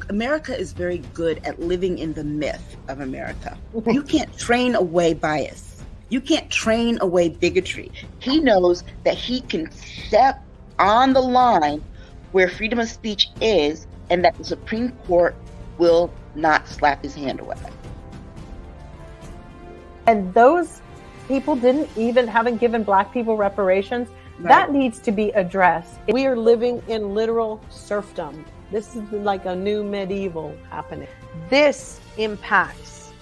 America is very good at living in the myth of America. You can't train away bias. You can't train away bigotry. He knows that he can step on the line where freedom of speech is, and that the Supreme Court will not slap his hand away. And those people haven't given Black people reparations. Right. That needs to be addressed. We are living in literal serfdom. This is like a new medieval happening. This impacts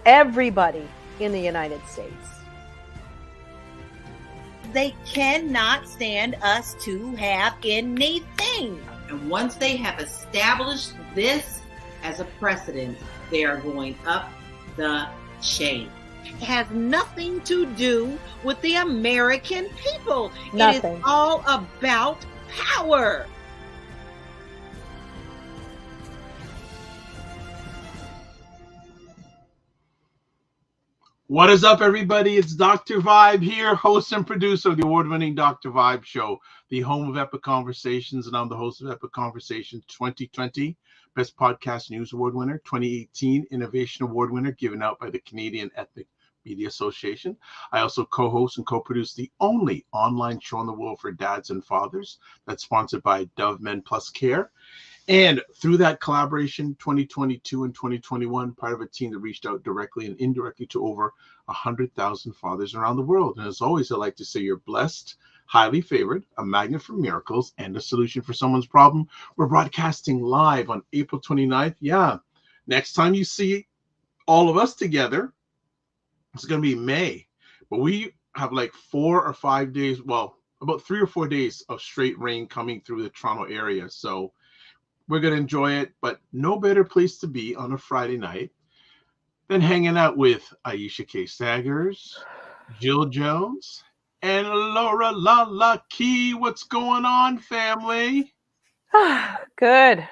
everybody in the United States. They cannot stand us to have anything. And once they have established this as a precedent, they are going up the chain. It has nothing to do with the American people. Nothing. It is all about power. What is up, everybody? It's Dr. Vibe here, host and producer of the award-winning Dr. Vibe Show, the home of Epic Conversations, and I'm the host of Epic Conversations 2020, Best Podcast News Award winner, 2018 Innovation Award winner, given out by the Canadian Ethnic Media Association. I also co-host and co-produce the only online show in the world for dads and fathers that's sponsored by Dove Men Plus Care. And through that collaboration, 2022 and 2021, part of a team that reached out directly and indirectly to over 100,000 fathers around the world. And as always, I like to say you're blessed, highly favored, a magnet for miracles, and a solution for someone's problem. We're broadcasting live on April 29th. Yeah, next time you see all of us together, it's going to be May. But we have like 4 or 5 days, well, about 3 or 4 days of straight rain coming through the Toronto area. So we're going to enjoy it, but no better place to be on a Friday night than hanging out with Aisha K. Staggers, Jill Jones, and LaLa Key. What's going on, family? Good.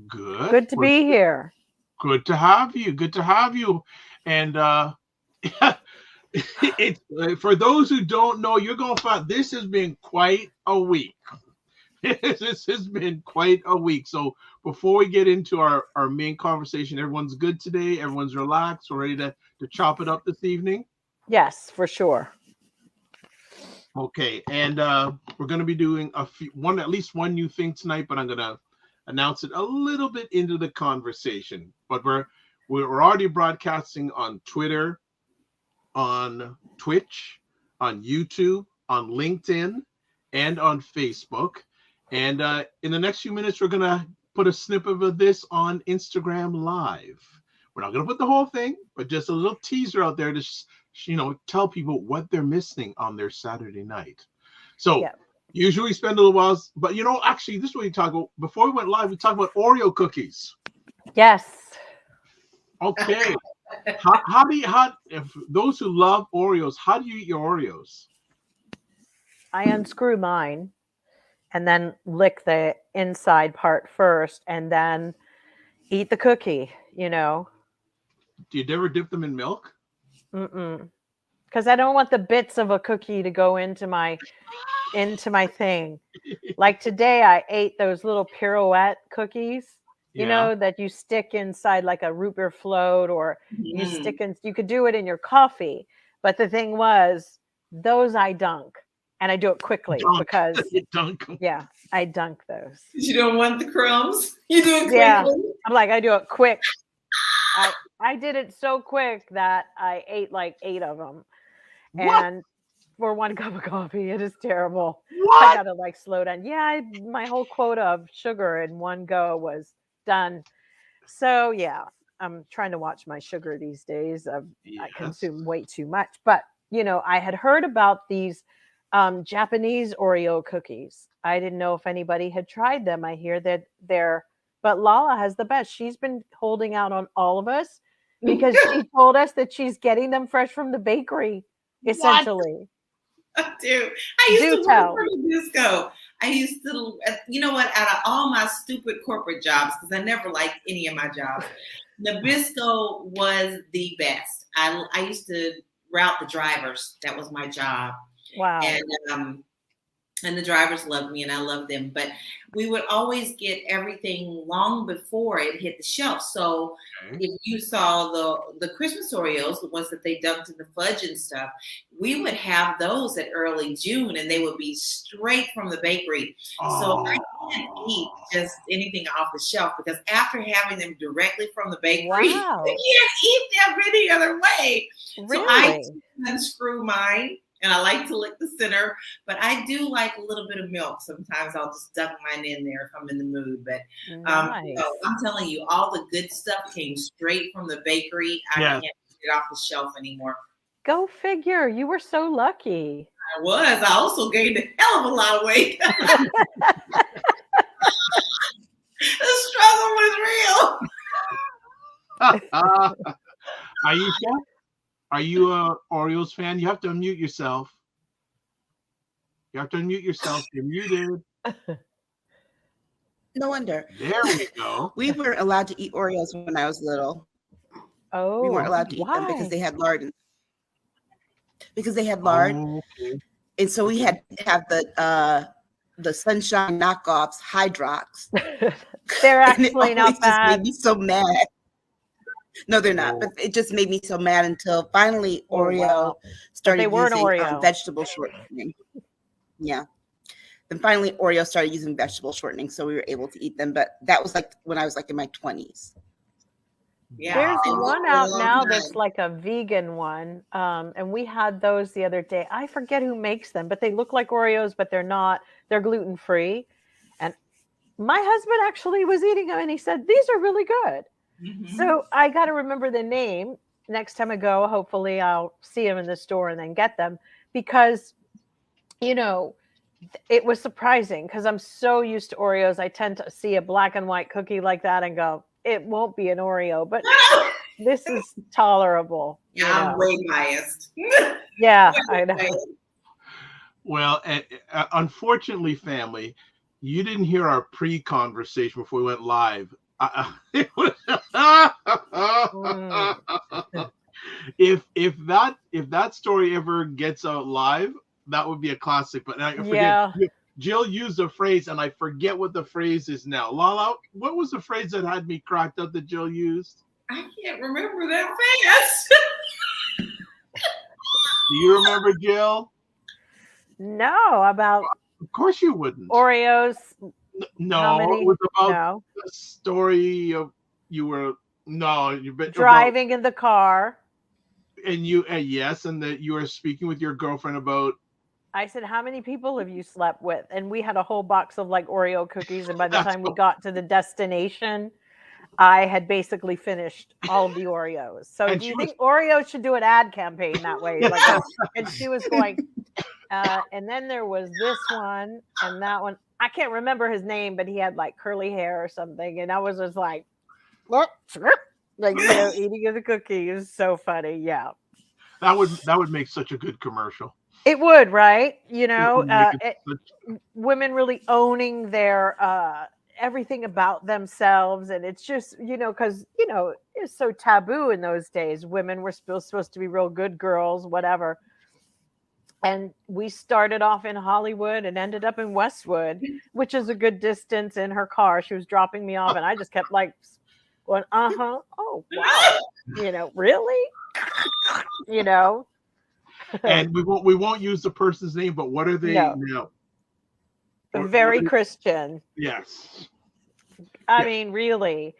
Good. Good to be here. Good to have you. Good to have you. And it's for those who don't know, you're going to find this has been quite a week. This has been quite a week. So before we get into our main conversation, everyone's good today. Everyone's relaxed. We're ready to chop it up this evening. Yes, for sure. Okay. And we're going to be doing at least one new thing tonight, but I'm going to announce it a little bit into the conversation. But we're already broadcasting on Twitter, on Twitch, on YouTube, on LinkedIn, and on Facebook. And in the next few minutes, we're going to put a snippet of this on Instagram Live. We're not going to put the whole thing, but just a little teaser out there to, tell people what they're missing on their Saturday night. So usually we spend a little while, but actually, this is what we talk about. Before we went live, we talked about Oreo cookies. Yes. Okay. How if those who love Oreos, how do you eat your Oreos? I unscrew mine and then lick the inside part first and then eat the cookie, Do you never dip them in milk? Because I don't want the bits of a cookie to go into my thing. Like today, I ate those little pirouette cookies, that you stick inside like a root beer float, or you could do it in your coffee. But the thing was, those I dunk. And I do it quickly because I dunk those. You don't want the crumbs. You do it quickly. Yeah, I'm like, I do it quick. I did it so quick that I ate like 8 of them. What? And for 1 cup of coffee, it is terrible. What? I gotta slow down. Yeah, my whole quota of sugar in one go was done. So yeah, I'm trying to watch my sugar these days. I consume way too much. But I had heard about these Japanese Oreo cookies. I didn't know if anybody had tried them. I hear that but LaLa has the best. She's been holding out on all of us because she told us that she's getting them fresh from the bakery, essentially. I do. I used to work for Nabisco. I used to, out of all my stupid corporate jobs, because I never liked any of my jobs, Nabisco was the best. I used to route the drivers. That was my job. Wow. And and the drivers loved me and I loved them. But we would always get everything long before it hit the shelf. So if you saw the Christmas Oreos, the ones that they dumped in the fudge and stuff, we would have those at early June and they would be straight from the bakery. So I can't eat just anything off the shelf because after having them directly from the bakery, Wow. you can't eat them any other way. Really? So I unscrew mine. And I like to lick the center, but I do like a little bit of milk. Sometimes I'll just duck mine in there if I'm in the mood. But Nice. so I'm telling you, all the good stuff came straight from the bakery. I can't get it off the shelf anymore. Go figure. You were so lucky. I was. I also gained a hell of a lot of weight. The struggle was real. Aisha? Are you a Orioles fan? You have to unmute yourself. You're muted. No wonder. There we go. We weren't allowed to eat Oreos when I was little. Oh, We weren't allowed to eat them because they had lard. Okay. And so we had to have the Sunshine knockoffs, Hydrox. They're And it actually always not just made bad. me so mad. No, they're not. But it just made me so mad until finally Oreo started weren't using Oreo. vegetable shortening. Yeah. Then finally Oreo started using vegetable shortening, so we were able to eat them. But that was like when I was like in my 20s. Yeah. There's they work one for a out long now time. that's like a vegan one. And we had those the other day. I forget who makes them, but they look like Oreos, but they're not. They're gluten-free. And my husband actually was eating them and he said, these are really good. Mhm. So I got to remember the name next time I go. Hopefully I'll see them in the store and then get them because, you know, it was surprising because I'm so used to Oreos. I tend to see a black and white cookie like that and go, it won't be an Oreo, but this is tolerable. you Yeah, I'm know. way biased. Yeah, I know. Well, unfortunately, family, you didn't hear our pre-conversation before we went live. It was if that story ever gets out live, that would be a classic. But I forget. Yeah. Jill used a phrase, and I forget what the phrase is now. LaLa, what was the phrase that had me cracked up that Jill used? I can't remember that fast. Do you remember, Jill? No, about Of course you wouldn't. Oreos. No, many? it was about No. the story of you've been Driving in the car. and you yes, and that you were speaking with your girlfriend about. I said, how many people have you slept with? And we had a whole box of like Oreo cookies. And by the That's time we got to the destination, I had basically finished all of the Oreos. So And do she you think Oreo should do an ad campaign that way? Like, and she was going, and then there was this one and that one. I can't remember his name, but he had like curly hair or something. And I was just like, like, eating the cookie is so funny. Yeah. That would make such a good commercial. It would, right? It would Women really owning their everything about themselves, and it's just because it's so taboo in those days. Women were supposed to be real good girls, whatever. And we started off in Hollywood and ended up in Westwood, which is a good distance in her car. She was dropping me off, and I just kept like going, oh wow, really, And we won't use the person's name, but what are they now? Very Christian. Yes. I mean, really.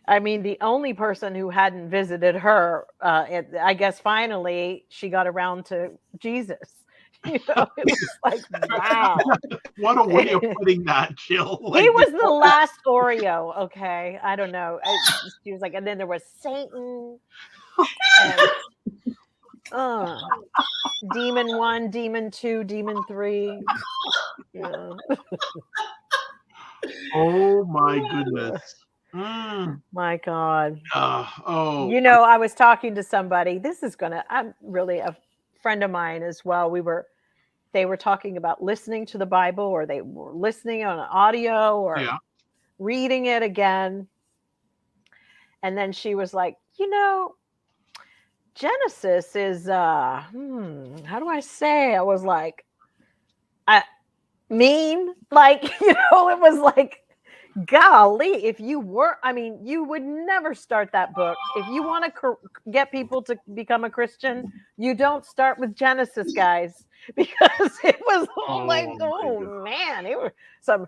I mean, the only person who hadn't visited her, I guess finally she got around to Jesus. It was like, wow. What a way of putting that, Jill. He was the last Oreo, okay? I don't know. She was like, and then there was Satan. And, Demon 1, Demon 2, Demon 3. Yeah. Oh my goodness. My God. I was talking to somebody. I'm really a friend of mine as well. They were talking about listening to the Bible, or they were listening on audio or reading it again. And then she was like, Genesis is, how do I say? I was like, mean. Like, it was like, golly, if you were, you would never start that book. If you want to get people to become a Christian, you don't start with Genesis, guys, because it was man, it was some.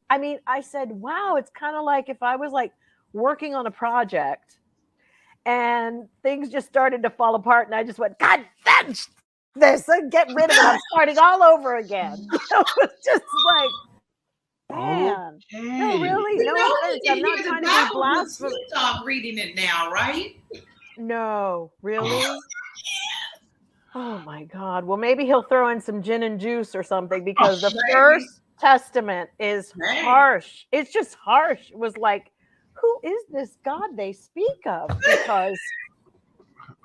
I said, wow, it's kind of like if I was like working on a project and things just started to fall apart, and I just went, God, that's this, and get rid of it. I'm starting all over again. It was just like. Man, okay. no, really, no offense. I'm not trying to be blasphemous. I'm reading it now, right? No, really. Oh my God. Well, maybe he'll throw in some gin and juice or something, because the First Testament is harsh. It's just harsh. It was like, who is this God they speak of? Because,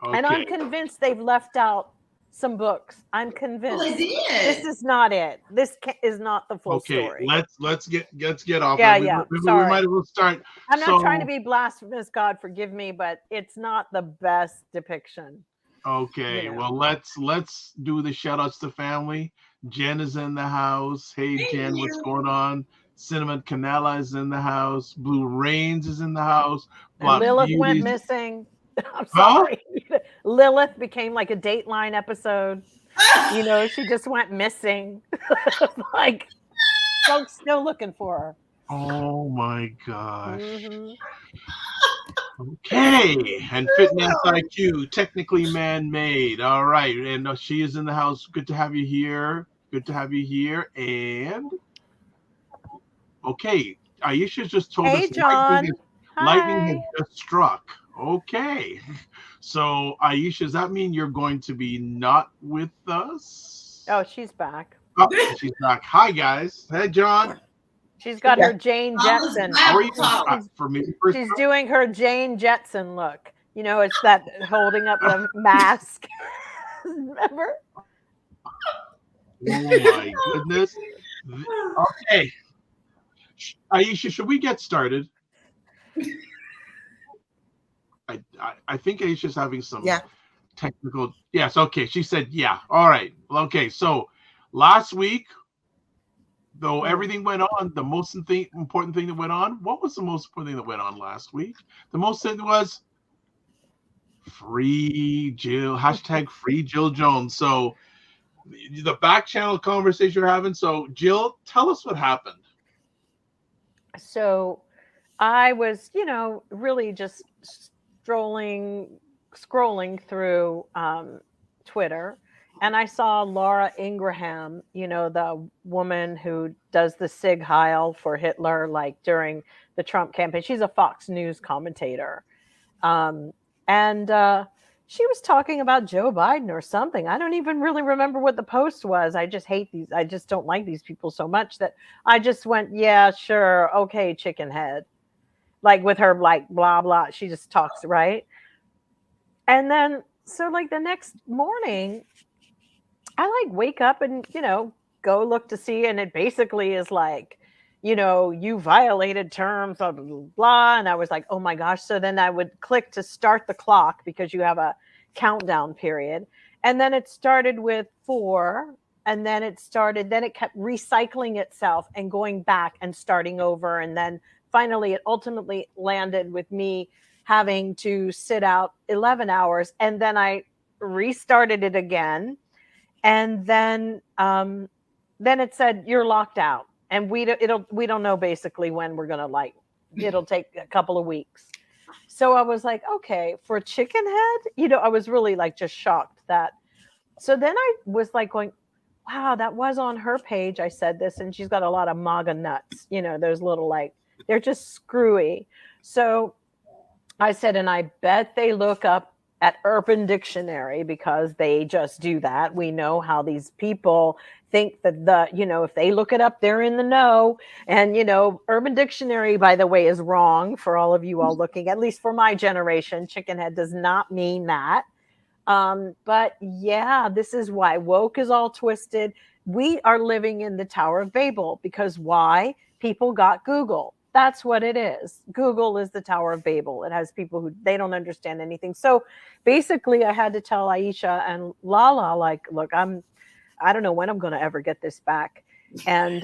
and I'm convinced they've left out some books. I'm convinced. Well, this is not it. This is not the full story. Let's get off. Yeah. We might as well start. I'm not trying to be blasphemous. God forgive me, but it's not the best depiction. Okay, well let's do the shout outs to family. Jen is in the house. Hey Jen, what's going on? Cinnamon Canela is in the house. Blue Rains is in the house. Lilith went missing. I'm sorry. Huh? Lilith became like a Dateline episode. She just went missing. Like, folks still looking for her. Oh my gosh. Mm-hmm. Okay, and Fitness IQ, technically man-made. All right, and she is in the house. Good to have you here. And okay, Aisha just told us John. Lightning has just struck. Okay, so Aisha, does that mean you're going to be not with us? Oh, she's back. Oh, she's back. Hi guys. Hey John. She's got her Jane Jetson. She's doing her Jane Jetson look. It's that holding up the mask. Remember? Oh my goodness. Okay. Aisha, should we get started? I think Aisha's having some technical. Yes, okay. She said, yeah. All right. Okay, so last week, though everything went on, the most important thing that went on, what was the most important thing that went on last week? The most thing was free Jill, hashtag free Jill Jones. So the back channel conversation you're having. So Jill, tell us what happened. So I was, really just scrolling through Twitter. And I saw Laura Ingraham, the woman who does the Sig Heil for Hitler, like during the Trump campaign. She's a Fox News commentator. And she was talking about Joe Biden or something. I don't even really remember what the post was. I just hate these. I just don't like these people so much that I just went, yeah, sure. Okay, chicken head. Like with her, like, blah, blah. She just talks, right? And then, so like the next morning, I like wake up and, go look to see. And it basically is like, you violated terms, blah, blah, blah, blah. And I was like, oh my gosh. So then I would click to start the clock because you have a countdown period. And then it started with 4. And then it kept recycling itself and going back and starting over. And then finally, it ultimately landed with me having to sit out 11 hours. And then I restarted it again. And then it said, you're locked out. And we don't know basically when we're going to it'll take a couple of weeks. So I was like, okay, for a chicken head, I was really like just shocked that. So then I was like going, wow, that was on her page. I said this, and she's got a lot of MAGA nuts, those little they're just screwy. So I said, and I bet they look up at Urban Dictionary because they just do that. We know how these people think that if they look it up, they're in the know. And, Urban Dictionary, by the way, is wrong for all of you all looking, at least for my generation. Chickenhead does not mean that. But yeah, this is why woke is all twisted. We are living in the Tower of Babel because why? People got Google. That's what it is. Google is the Tower of Babel. It has people who they don't understand anything. So basically I had to tell Aisha and LaLa, like, look, I don't know when I'm going to ever get this back. And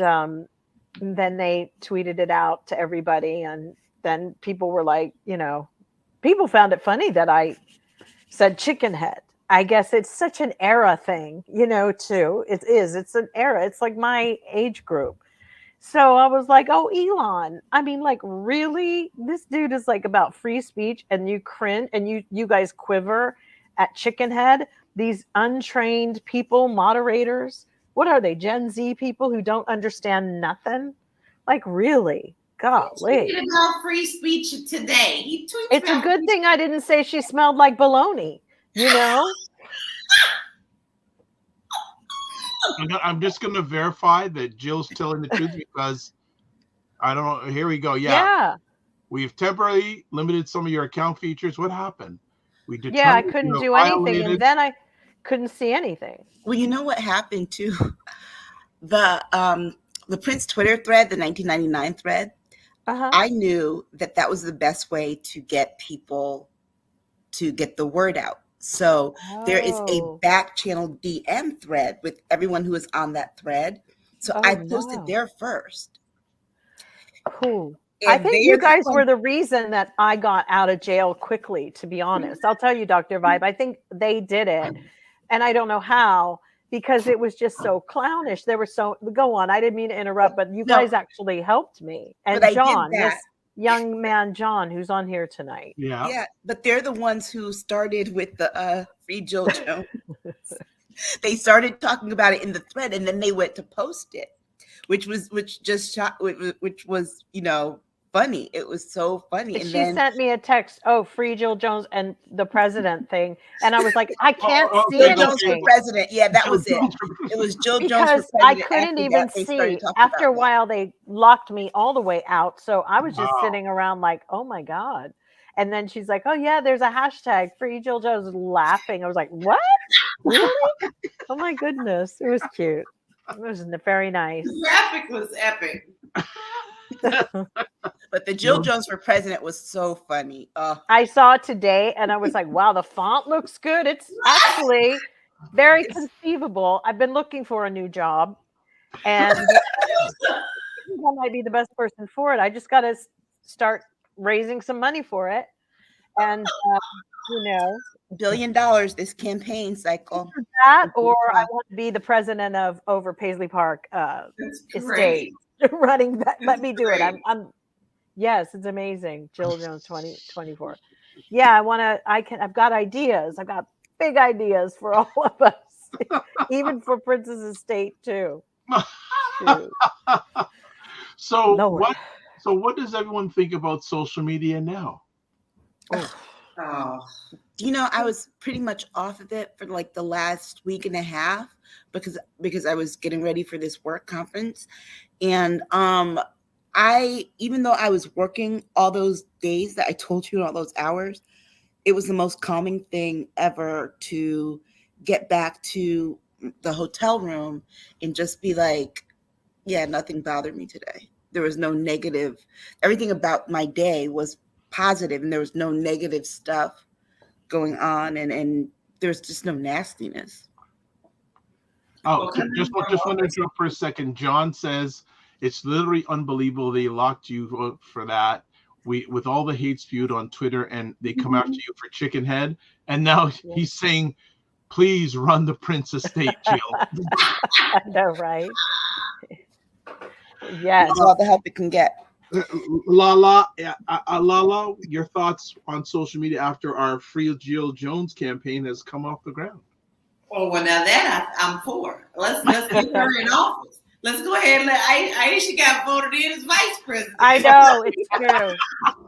then they tweeted it out to everybody. And then people were like, people found it funny that I said chicken head. I guess it's such an era thing, too. It's an era. It's like my age group. So I was like, oh, Elon. I mean, like, really? This dude is like about free speech, and you cringe and you guys quiver at chicken head. These untrained people, moderators. What are they? Gen Z people who don't understand nothing? Like, really? Golly. He tweeted about free speech today. It's a good thing I didn't say she smelled like bologna, I'm just going to verify that Jill's telling the truth because I don't know. Here we go. Yeah. We've temporarily limited some of your account features. What happened? I couldn't do anything, and then I couldn't see anything. Well, you know what happened too? The Prince Twitter thread, the 1999 thread, I knew that was the best way to get people to get the word out. So there is a back channel DM thread with everyone who is on that thread. So I posted there first. Cool. And I think you guys were the reason that I got out of jail quickly, to be honest. I'll tell you, Dr. Vibe, I think they did it. And I don't know how, because it was just so clownish. Go on. I didn't mean to interrupt, but you guys actually helped me. And John, this young man, John, who's on here tonight. Yeah. But they're the ones who started with the Free Jill Jones. They started talking about it in the thread, and then they went to post it, which was funny. It was so funny. And she sent me a text, Free Jill Jones and the president thing. And I was like, I can't see anything. Jones for president. Yeah, that was it. It was Jill Jones for president. I couldn't even see. After a while, they locked me all the way out. So I was just sitting around like, oh my God. And then she's like, oh yeah, there's a hashtag Free Jill Jones, laughing. I was like, what? Really? Oh my goodness. It was cute. It was very nice. The graphic was epic. But the Jill Jones for president was so funny. I saw it today and I was like, wow, the font looks good. It's actually very conceivable. I've been looking for a new job, and I might be the best person for it. I just got to start raising some money for it. And, $1 billion this campaign cycle. That, or I want to be the president of Over Paisley Park estate. Running that, let me do it. I'm yes, it's amazing. Jill Jones 2024. Yeah, I've got ideas. I've got big ideas for all of us, even for Princess Estate too. So what does everyone think about social media now? I was pretty much off of it for like the last week and a half because I was getting ready for this work conference. And even though I was working all those days that I told you, all those hours, it was the most calming thing ever to get back to the hotel room and just be like, yeah, nothing bothered me today. There was no negative. Everything about my day was positive, and there was no negative stuff going on, and there's just no nastiness. Just want to interrupt for a second. John says it's literally unbelievable they locked you for that. With all the hate spewed on Twitter, and they come after you for chicken head, and now he's saying, please run the Prince Estate, Jill. I know, right? Yes. All the help it can get. LaLa, your thoughts on social media after our Free Jill Jones campaign has come off the ground? Oh, well, now that I'm for. Let's get her in office. Let's go ahead and let Aisha got voted in as vice president. I know, it's true.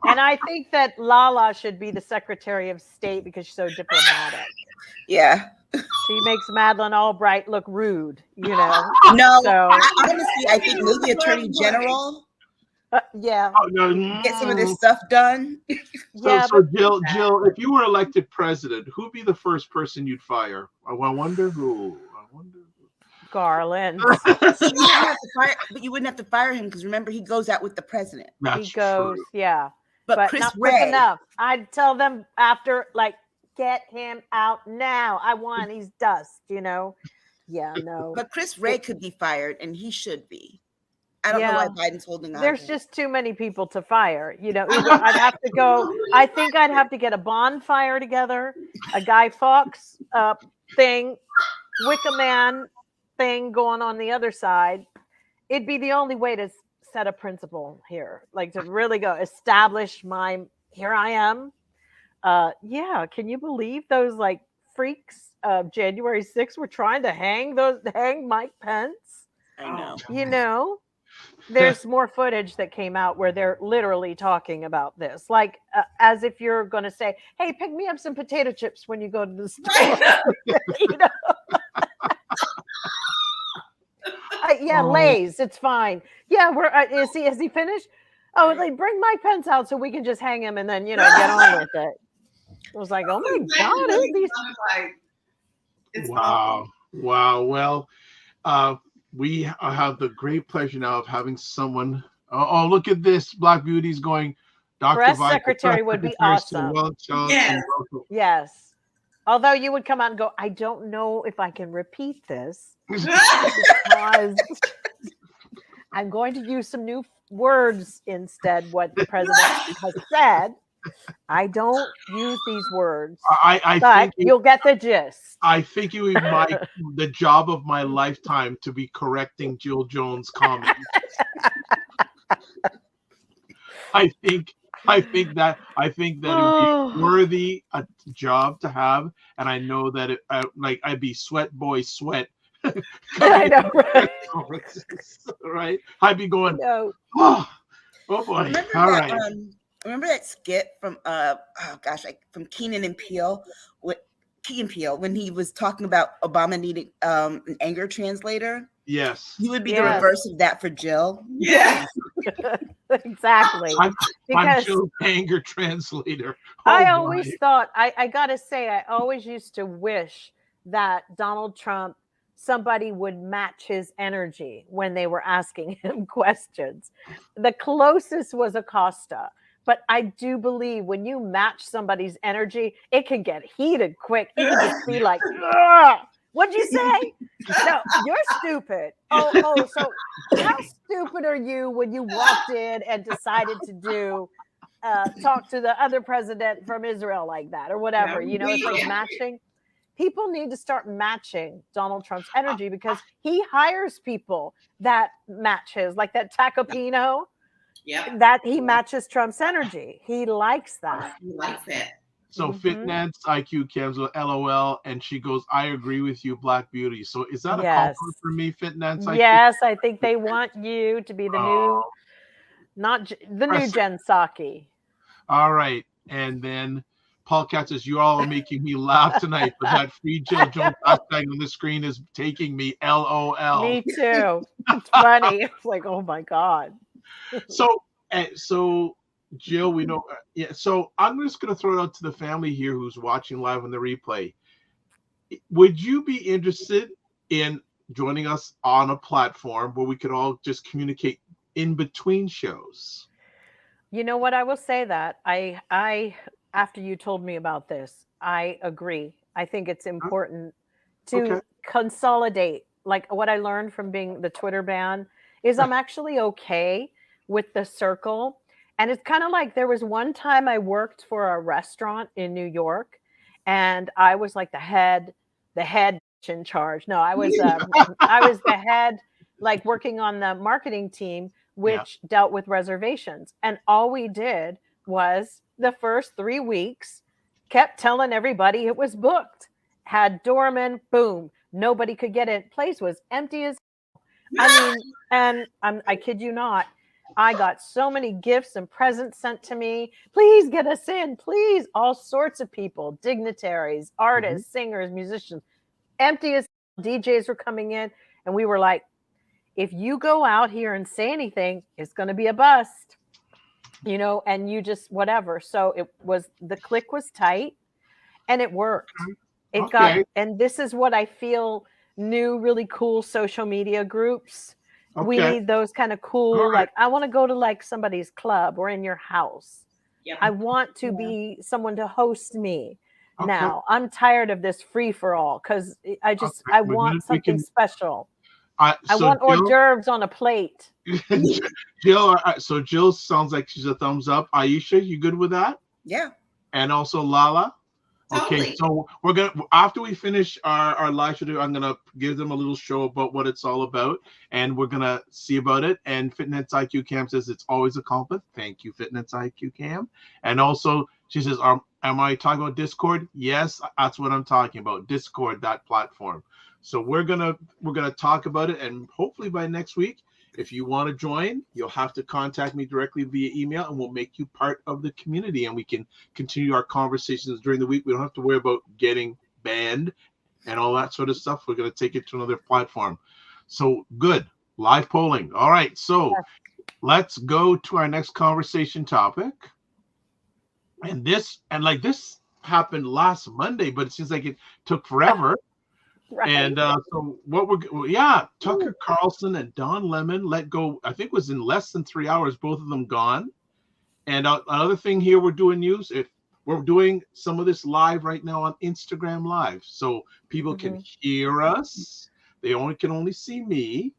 And I think that LaLa should be the Secretary of State because she's so diplomatic. Yeah. She makes Madeleine Albright look rude, No, honestly, I think maybe Attorney General. Yeah. Get some of this stuff done. So Jill, if you were elected president, who'd be the first person you'd fire? I wonder who. Garland. But you wouldn't have to fire him because remember he goes out with the president. He goes, true. Yeah. But Chris not quick enough. I'd tell them after, like, get him out now. He's dust, Yeah, no. But Chris Wray could be fired, and he should be. I don't know why Biden's holding on. There's just too many people to fire. You know, I'd have to go. I think I'd have to get a bonfire together, a Guy Fawkes thing, Wicker Man thing going on the other side. It'd be the only way to set a principle here, like to really go establish here I am. Yeah, can you believe those like freaks of January 6th were trying to hang Mike Pence? I know. You know, there's more footage that came out where they're literally talking about this, like as if you're going to say, "Hey, pick me up some potato chips when you go to the store." You know. Lay's, it's fine. Yeah, has he finished? Oh, like bring Mike Pence out so we can just hang him and then get on with it. I was like, oh my God, it's wow. Well, we have the great pleasure now of having someone. Oh, look at this! Black Beauty's going. Dr. Press Vibe, secretary would be awesome. Yes. Although you would come out and go, I don't know if I can repeat this because I'm going to use some new words instead. What the president has said. I don't use these words, but you'll get the gist. I think it would be the job of my lifetime to be correcting Jill Jones' comments. I think that it would be worthy a job to have, and I know that I'd be sweat boy sweat. I know, right? Right? I'd be going. No. Oh boy! Remember that skit from from Keenan and Peele when he was talking about Obama needing an anger translator? Yes. He would be the reverse of that for Jill. Yes. Exactly. I'm Jill's anger translator. I always thought, I gotta say, I always used to wish that Donald Trump, somebody would match his energy when they were asking him questions. The closest was Acosta. But I do believe when you match somebody's energy, it can get heated quick. You can just be like, what'd you say? No, you're stupid. Oh, so how stupid are you when you walked in and decided to talk to the other president from Israel like that or whatever? It's like matching. People need to start matching Donald Trump's energy because he hires people that match his, like that Tacopino. Yeah, that he matches Trump's energy. He likes that. He likes that. So Fitness IQ Cam's with LOL, and she goes, "I agree with you, Black Beauty." So is that a compliment for me, Fitness IQ? Yes, I think they want you to be the new, not the new Jen Psaki. All right, and then Paul Katz says, "You all are making me laugh tonight, but that free Jill Jones hashtag on the screen is taking me LOL." Me too. It's funny. It's like, oh my God. So Jill, we know. So I'm just going to throw it out to the family here who's watching live on the replay. Would you be interested in joining us on a platform where we could all just communicate in between shows? You know what? I will say that I after you told me about this, I agree. I think it's important to consolidate. Like what I learned from being the Twitter ban is I'm actually okay with the circle. And it's kind of like there was one time I worked for a restaurant in New York and I was like the head in charge. No, I was the head, like working on the marketing team, which dealt with reservations. And all we did was the first 3 weeks kept telling everybody it was booked, had doorman, boom, nobody could get in. Place was empty as I mean, and I kid you not, I got so many gifts and presents sent to me. Please get us in, please. All sorts of people, dignitaries, artists, singers, musicians, empty as DJs were coming in. And we were like, if you go out here and say anything, it's going to be a bust, and you just whatever. So the click was tight and it worked. It got, and this is what I feel new, really cool social media groups. We need those kind of cool, like I want to go to like somebody's club or in your house. I want to be someone to host me. now. I'm tired of this free for all because I want something special. I want hors d'oeuvres on a plate. Jill, so Jill sounds like she's a thumbs up. Aisha, you good with that? Yeah. And also LaLa? Totally. Okay, so we're gonna, after we finish our live show, I'm gonna give them a little show about what it's all about, and we're gonna see about it. And Fitness IQ Cam says it's always a compliment. Thank you, Fitness IQ Cam. And also she says, am I talking about Discord? Yes, that's what I'm talking about. Discord, that platform. So we're gonna talk about it, and hopefully by next week, if you want to join, you'll have to contact me directly via email, and we'll make you part of the community, and we can continue our conversations during the week. We don't have to worry about getting banned and all that sort of stuff. We're going to take it to another platform. So good. Live polling. All right. So let's go to our next conversation topic. And this happened last Monday, but it seems like it took forever. Right. And so Tucker Carlson and Don Lemon let go. I think it was in less than 3 hours, both of them gone. And another thing here, we're doing news. We're doing some of this live right now on Instagram Live, so people can hear us. They can only see me,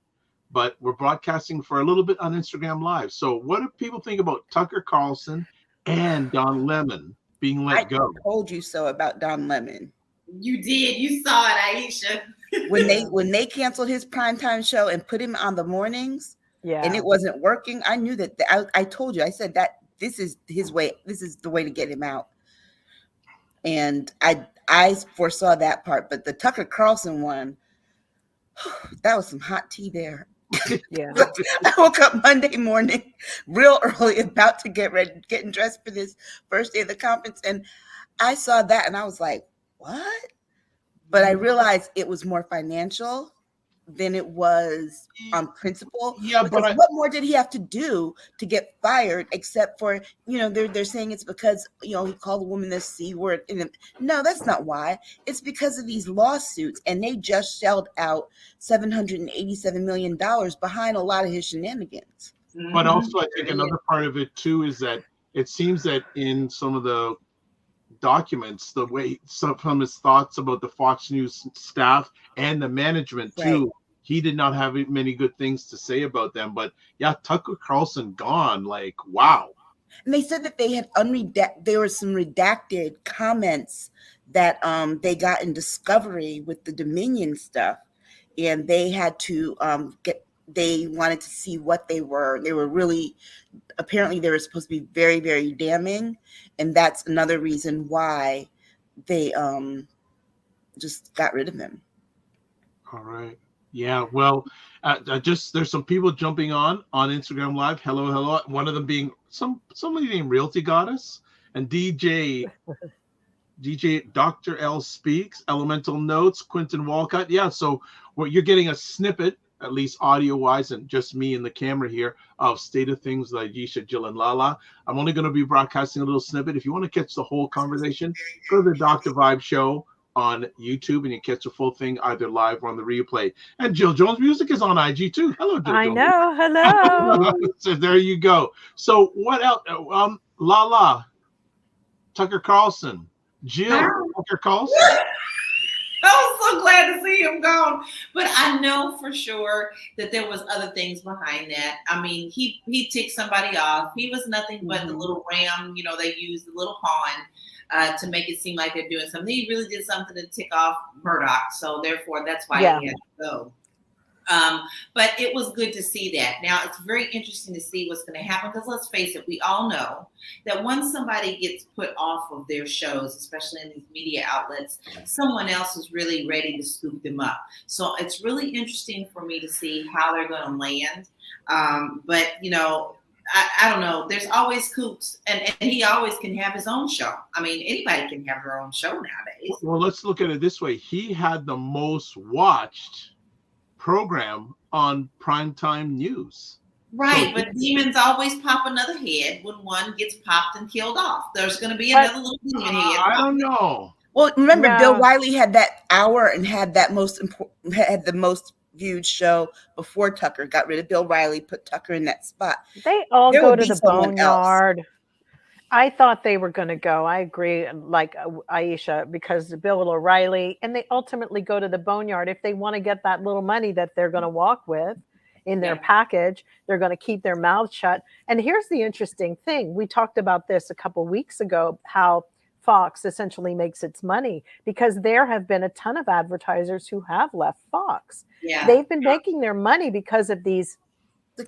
but we're broadcasting for a little bit on Instagram Live. So what do people think about Tucker Carlson and Don Lemon being let go? I told you so about Don Lemon. You did. You saw it, Aisha. when they canceled his primetime show and put him on the mornings, and it wasn't working, I knew that. I told you. I said that this is his way. This is the way to get him out. And I foresaw that part, but the Tucker Carlson one, that was some hot tea there. Yeah. I woke up Monday morning real early, about to get ready, getting dressed for this first day of the conference, and I saw that, and I was like, what? But I realized it was more financial than it was on principle. Yeah, but what more did he have to do to get fired except for, they're saying it's because, he called a woman the C word. No, that's not why. It's because of these lawsuits, and they just shelled out $787 million behind a lot of his shenanigans. But also, I think another part of it too is that it seems that in some of the documents, the way some of his thoughts about the Fox News staff and the management too, right. He did not have many good things to say about them. But yeah, Tucker Carlson gone, like, wow. And they said that they had there were some redacted comments that they got in Discovery with the Dominion stuff, and they had to they wanted to see what they were. They were really, apparently they were supposed to be very, very damning. And that's another reason why they just got rid of him. All right. Yeah. Well, there's some people jumping on Instagram Live. Hello. One of them being somebody named Realty Goddess, and DJ Dr. L Speaks, Elemental Notes, Quentin Walcott. Yeah. So you're getting a snippet, at least audio-wise, and just me and the camera here, of State of Things with Aisha, Jill, and LaLa. I'm only going to be broadcasting a little snippet. If you want to catch the whole conversation, go to the Dr. Vibe Show on YouTube, and you catch the full thing either live or on the replay. And Jill Jones Music is on IG too. Hello, Jill. I Jones. know. Hello. So there you go. So what else? LaLa, Tucker Carlson, Jill, Tucker Carlson. I was so glad to see him gone. But I know for sure that there was other things behind that. I mean, he ticked somebody off. He was nothing but the little ram, they used the little pawn to make it seem like they're doing something. He really did something to tick off Murdoch. So therefore, that's why he had to go. But it was good to see that. Now, it's very interesting to see what's going to happen, because let's face it, we all know that once somebody gets put off of their shows, especially in these media outlets, someone else is really ready to scoop them up. So it's really interesting for me to see how they're going to land. But, I don't know. There's always Coops, and he always can have his own show. I mean, anybody can have their own show nowadays. Well, let's look at it this way. He had the most watched program on primetime news. Right, so, but demons always pop another head when one gets popped and killed off. There's going to be another little demon head. I don't know. Well, remember, Bill Wiley had that hour and had the most viewed show before Tucker got rid of Bill Riley, put Tucker in that spot. They all go to the boneyard. I thought they were going to go. I agree, like Aisha, because Bill O'Reilly, and they ultimately go to the boneyard. If they want to get that little money that they're going to walk with in their package, they're going to keep their mouths shut. And here's the interesting thing. We talked about this a couple weeks ago, how Fox essentially makes its money, because there have been a ton of advertisers who have left Fox. Yeah. They've been making their money because of these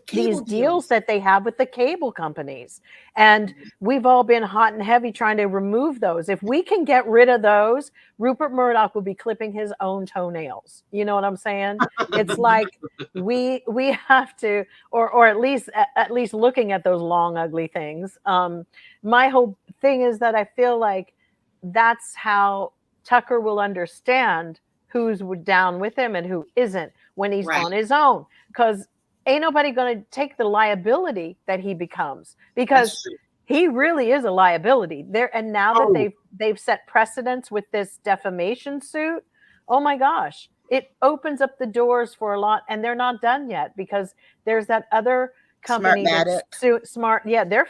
deals that they have with the cable companies. And we've all been hot and heavy trying to remove those. If we can get rid of those, Rupert Murdoch will be clipping his own toenails. You know what I'm saying? It's like we have to, or at least looking at those long, ugly things. My whole thing is that I feel like that's how Tucker will understand who's down with him and who isn't when he's on his own. Because ain't nobody going to take the liability that he becomes, because he really is a liability there. And now that they've set precedents with this defamation suit, oh my gosh, it opens up the doors for a lot. And they're not done yet, because there's that other company they're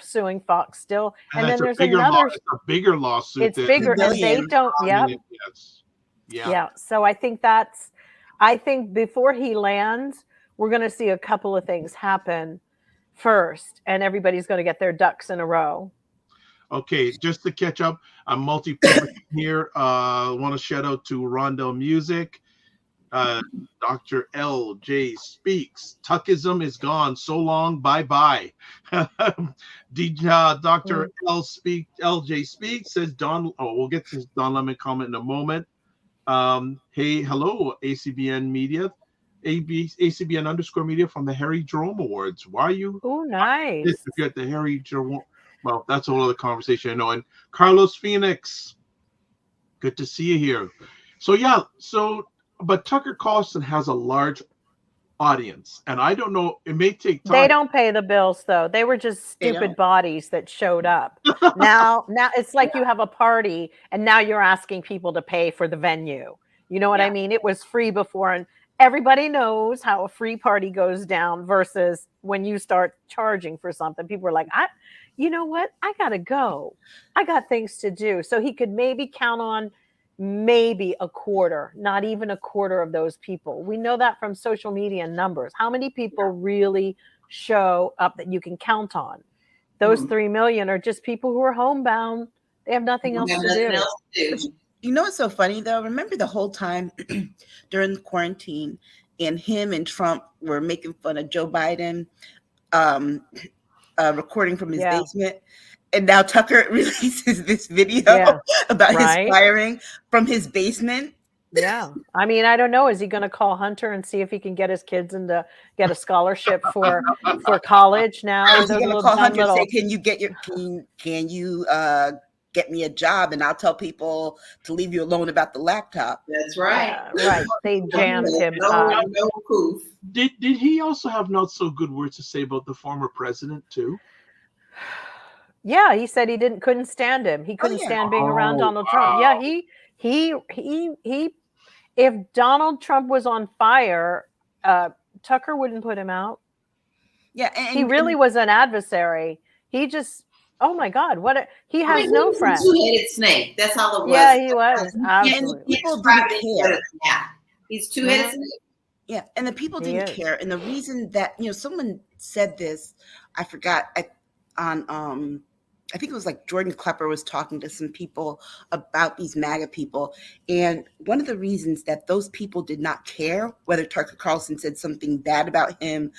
suing Fox still. And then there's another bigger lawsuit. It's bigger, and they don't. Yeah. So I think before he lands, we're going to see a couple of things happen first, and everybody's going to get their ducks in a row. Okay, just to catch up, I'm multi-purpose here. I want to shout out to Rondell Music. Dr. LJ Speaks. Tuckism is gone. So long. Bye-bye. Dr. LJ Speaks says we'll get to Don Lemon comment in a moment. Hey, hello, ACBN Media. ACBN _ media from the Harry Jerome Awards. Why are you? Oh, nice. If you're at the Harry Jerome, well, that's a whole other conversation, I know. And Carlos Phoenix, good to see you here. But Tucker Carlson has a large audience, and I don't know, it may take time. They don't pay the bills, though. They were just stupid bodies that showed up. now it's like you have a party, and now you're asking people to pay for the venue. You know what I mean? It was free before, and everybody knows how a free party goes down versus when you start charging for something. People are like, you know what? I got to go. I got things to do. So he could maybe count on maybe a quarter, not even a quarter of those people. We know that from social media numbers. How many people really show up that you can count on? Those 3 million are just people who are homebound. They have nothing else to do. You know what's so funny, though? Remember the whole time during the quarantine, and him and Trump were making fun of Joe Biden recording from his basement. And now Tucker releases this video about his firing from his basement. Yeah. I mean, I don't know. Is he going to call Hunter and see if he can get his kids to get a scholarship for college now? He's going to call Hunter and say, can you get me a job, and I'll tell people to leave you alone about the laptop. That's right. Right. They jammed him. Did he also have not so good words to say about the former president too? Yeah, he said he couldn't stand him. He couldn't stand being around Donald Trump. Yeah, he if Donald Trump was on fire, Tucker wouldn't put him out. Yeah, he really was an adversary. He just, oh my God, he has no friends. Two-headed snake. That's all it was. Yeah, he was. Absolutely. People didn't care. He's two-headed snake. Yeah, and the people didn't care. And the reason that, someone said this, I forgot, I think it was like Jordan Klepper was talking to some people about these MAGA people. And one of the reasons that those people did not care whether Tucker Carlson said something bad about him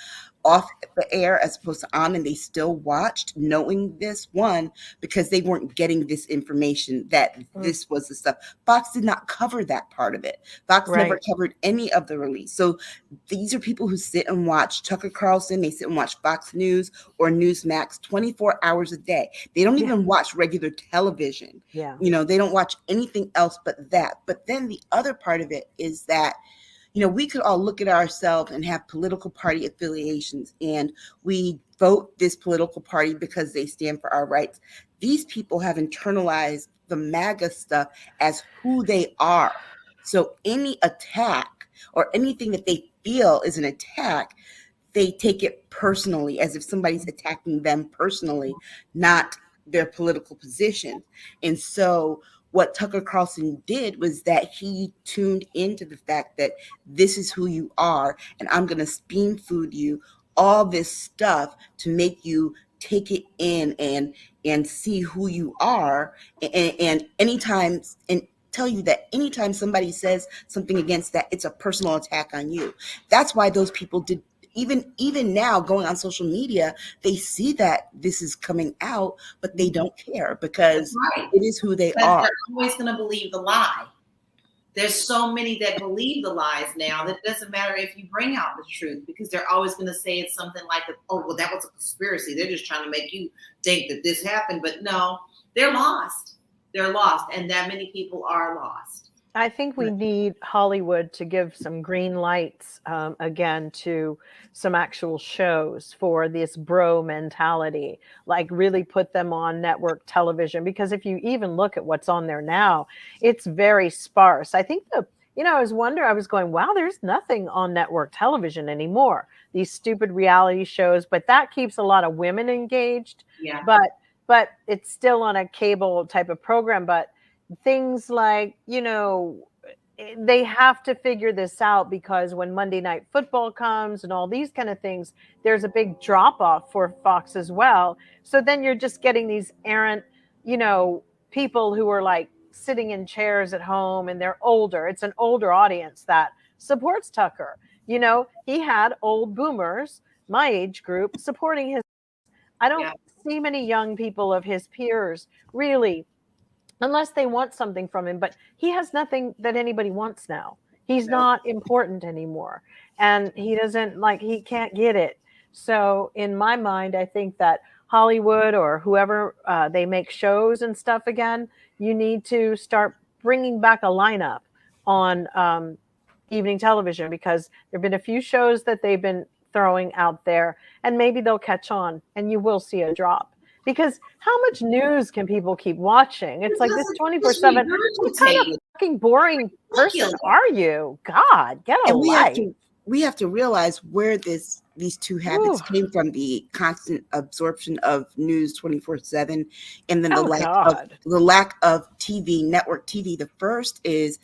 off the air as opposed to on, and they still watched, knowing this, one, because they weren't getting this information that this was the stuff. Fox did not cover that part of it. Fox never covered any of the release. So these are people who sit and watch Tucker Carlson. They sit and watch Fox News or Newsmax 24 hours a day. They don't even watch regular television. Yeah. They don't watch anything else but that. But then the other part of it is that we could all look at ourselves and have political party affiliations, and we vote this political party because they stand for our rights. These people have internalized the MAGA stuff as who they are. So any attack or anything that they feel is an attack, they take it personally, as if somebody's attacking them personally, not their political position. And so what Tucker Carlson did was that he tuned into the fact that this is who you are, and I'm going to spoon food you all this stuff to make you take it in and see who you are, and anytime, and tell you that anytime somebody says something against that, it's a personal attack on you. That's why those people did. Even now, going on social media, they see that this is coming out, but they don't care because it is who they are. They're always going to believe the lie. There's so many that believe the lies now that it doesn't matter if you bring out the truth, because they're always going to say it's something like, oh, well, that was a conspiracy. They're just trying to make you think that this happened. But no, they're lost. They're lost. And that many people are lost. I think we need Hollywood to give some green lights again to some actual shows for this bro mentality, like really put them on network television. Because if you even look at what's on there now, it's very sparse. I think I was going, wow, there's nothing on network television anymore. These stupid reality shows, but that keeps a lot of women engaged. Yeah. But it's still on a cable type of program. But things like, they have to figure this out, because when Monday Night Football comes and all these kind of things, there's a big drop off for Fox as well. So then you're just getting these errant, people who are like sitting in chairs at home, and they're older. It's an older audience that supports Tucker. He had old boomers, my age group, supporting his. I don't see many young people of his peers really, unless they want something from him, but he has nothing that anybody wants now. He's not important anymore, and he can't get it. So in my mind, I think that Hollywood or whoever, they make shows and stuff again, you need to start bringing back a lineup on evening television, because there've been a few shows that they've been throwing out there, and maybe they'll catch on and you will see a drop. Because how much news can people keep watching? It's like this 24/7. What kind of fucking boring person are you? God, get a life. We have to realize where these two habits came from: the constant absorption of news 24/7, and then the lack of TV, network TV. The first is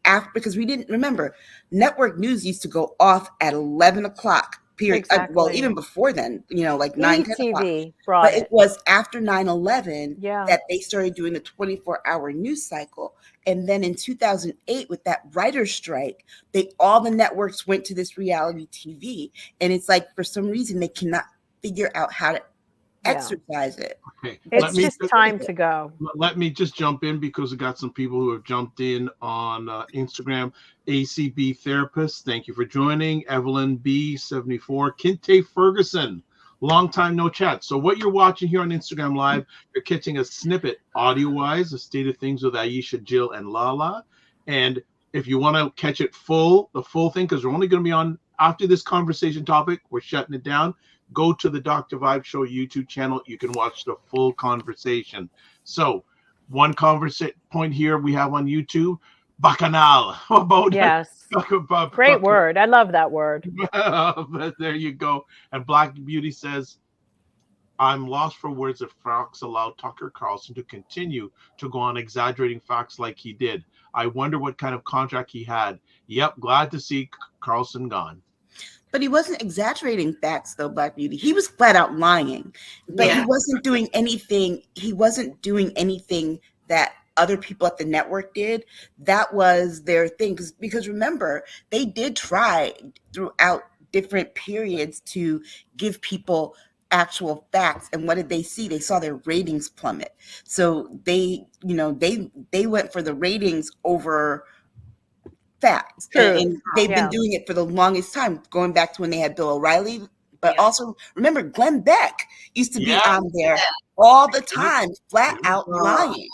after, because we didn't remember, network news used to go off at 11 o'clock. Period. Exactly. Well, even before then, like 9, 10 o'clock. But it was after 9/11 Yeah. that they started doing the 24-hour news cycle. And then in 2008, with that writer's strike, all the networks went to this reality TV. And it's like, for some reason, they cannot figure out how to exercise it. Okay. It's just time to go. Let me just jump in, because we got some people who have jumped in on Instagram. ACB Therapist, thank you for joining. Evelyn B74, Kinte Ferguson, long time no chat. So what you're watching here on Instagram Live, you're catching a snippet audio-wise, a state of things with Aisha, Jill, and LaLa. And if you want to catch it the full thing, because we're only going to be on after this conversation topic, we're shutting it down. Go to the Dr. Vibe Show YouTube channel. You can watch the full conversation. So one point here we have on YouTube, bacchanal. About great word. I love that word. There you go. And Black Beauty says, I'm lost for words if Fox allowed Tucker Carlson to continue to go on exaggerating facts like he did. I wonder what kind of contract he had. Yep, glad to see Carlson gone. But he wasn't exaggerating facts, though, Black Beauty. He was flat out lying. But he wasn't doing anything. He wasn't doing anything that other people at the network did. That was their thing. Because remember, they did try throughout different periods to give people actual facts. And what did they see? They saw their ratings plummet. So they went for the ratings over facts. And they've been doing it for the longest time, going back to when they had Bill O'Reilly. But also, remember, Glenn Beck used to be on there all the time, flat out lying.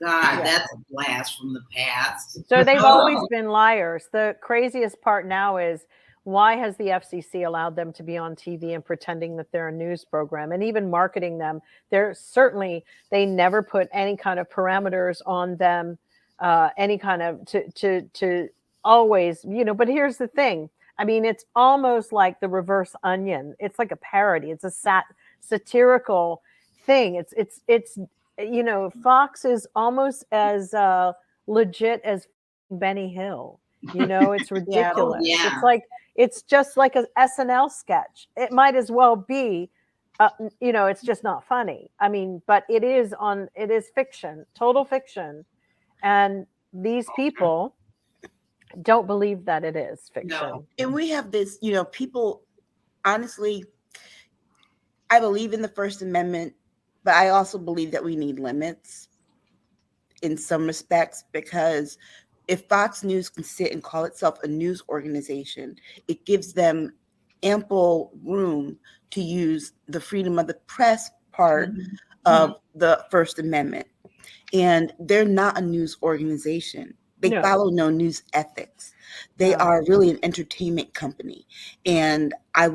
God, that's a blast from the past. So they've always been liars. The craziest part now is, why has the FCC allowed them to be on TV and pretending that they're a news program, and even marketing them? They never put any kind of parameters on them. Any kind of to always, but here's the thing. I mean, it's almost like the reverse Onion. It's like a parody. It's a satirical thing. It's you know, Fox is almost as legit as Benny Hill. You know, it's ridiculous. Yeah. It's like, it's just like a SNL sketch. It might as well be, you know, it's just not funny. I mean, but it is fiction, total fiction. And these people don't believe that it is fiction. No. And we have this, you know, people, honestly, I believe in the First Amendment, but I also believe that we need limits in some respects, because if Fox News can sit and call itself a news organization, it gives them ample room to use the freedom of the press part of the First Amendment. And they're not a news organization. They follow no news ethics. They are really an entertainment company. And I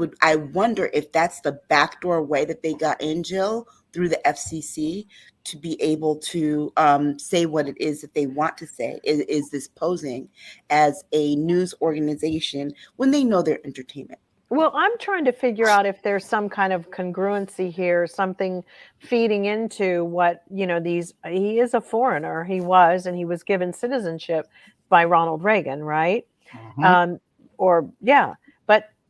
wonder if that's the backdoor way that they got in, Jill, through the FCC, to be able to say what it is that they want to say. Is this posing as a news organization when they know they're entertainment? Well, I'm trying to figure out if there's some kind of congruency here, something feeding into what, you know, he is a foreigner. He was, and he was given citizenship by Ronald Reagan, right? But,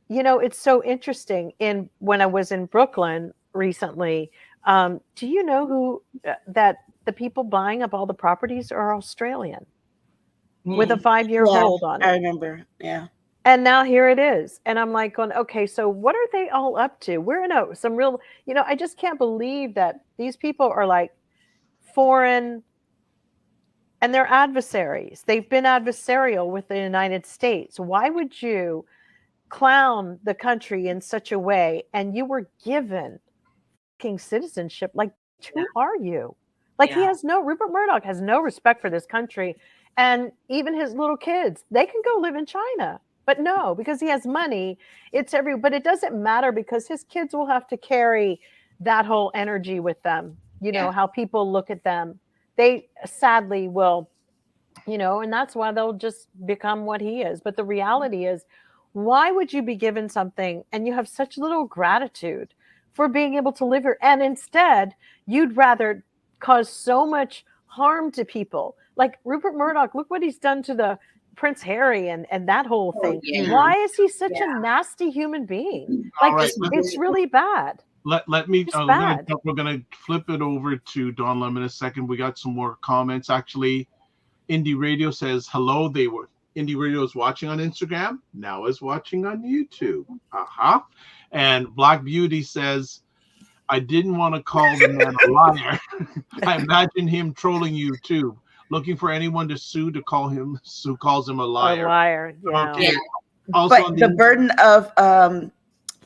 you know, it's so interesting. When I was in Brooklyn recently, do you know who that the people buying up all the properties are Australian with a 5-year hold on it? I remember. Yeah. And now here it is. And I'm like going, okay, so what are they all up to? We're in some real, you know, I just can't believe that these people are like foreign and they're adversaries. They've been adversarial with the United States. Why would you clown the country in such a way? And you were given fucking citizenship. Like, who are you? Like, Rupert Murdoch has no respect for this country. And even his little kids, they can go live in China. But no, because he has money, but it doesn't matter, because his kids will have to carry that whole energy with them. You know, how people look at them. They sadly will, you know, and that's why they'll just become what he is. But the reality is, why would you be given something and you have such little gratitude for being able to live here? And instead, you'd rather cause so much harm to people. Like Rupert Murdoch, look what he's done to the Prince Harry and that whole thing. Why is he such a nasty human being? Like, it's really bad. Let me. We're gonna flip it over to Don Lemon in a second. We got some more comments. Actually, Indie Radio says hello. Indie Radio is watching on Instagram. Now is watching on YouTube. And Black Beauty says, I didn't want to call the man a liar. I imagine him trolling YouTube, looking for anyone to sue to call him who calls him a liar. A liar, yeah. Okay. Also, but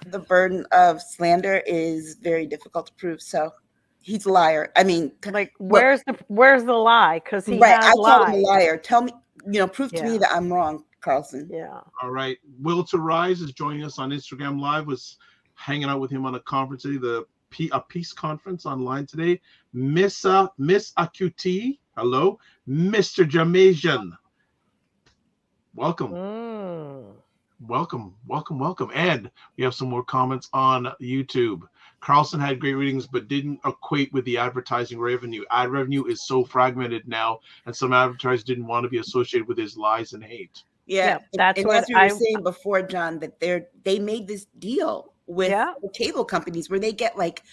the burden of slander is very difficult to prove. So he's a liar. I mean, like, where's the lie? Because he has I lied. call him a liar. Tell me, you know, prove to me that I'm wrong, Carlson. Yeah. All right. Will to Rise is joining us on Instagram Live. Was hanging out with him on a conference today, a peace conference online today. Miss Acuti, hello. Mr. Jamaican, welcome. Welcome. And we have some more comments on YouTube. Carlson had great readings, but didn't equate with the advertising revenue. Ad revenue is so fragmented now, and some advertisers didn't want to be associated with his lies and hate. Yeah, that's what we were saying before, John, that they made this deal with the cable companies where they get like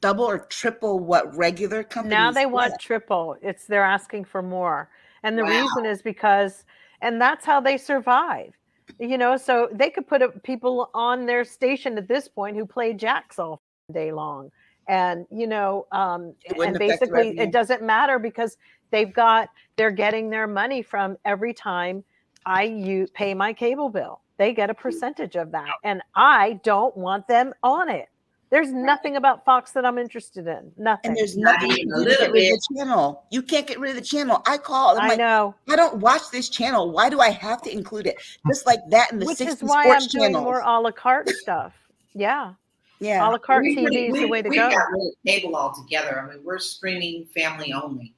double or triple what regular companies now they want triple. They're asking for more. And the reason is because, and that's how they survive. You know, so they could put people on their station at this point who play jacks all day long. And, you know, and basically it doesn't matter because they're getting their money from every time I pay my cable bill. They get a percentage of that. And I don't want them on it. There's nothing about Fox that I'm interested in. Nothing. And there's nothing to get rid of the channel. You can't get rid of the channel. I call. I know. I don't watch this channel. Why do I have to include it? Just like that in the 60 sports channels. Which is why I'm doing more a la carte stuff. Yeah. A la carte TV is the way to go. We got rid of cable altogether. I mean, we're streaming family only.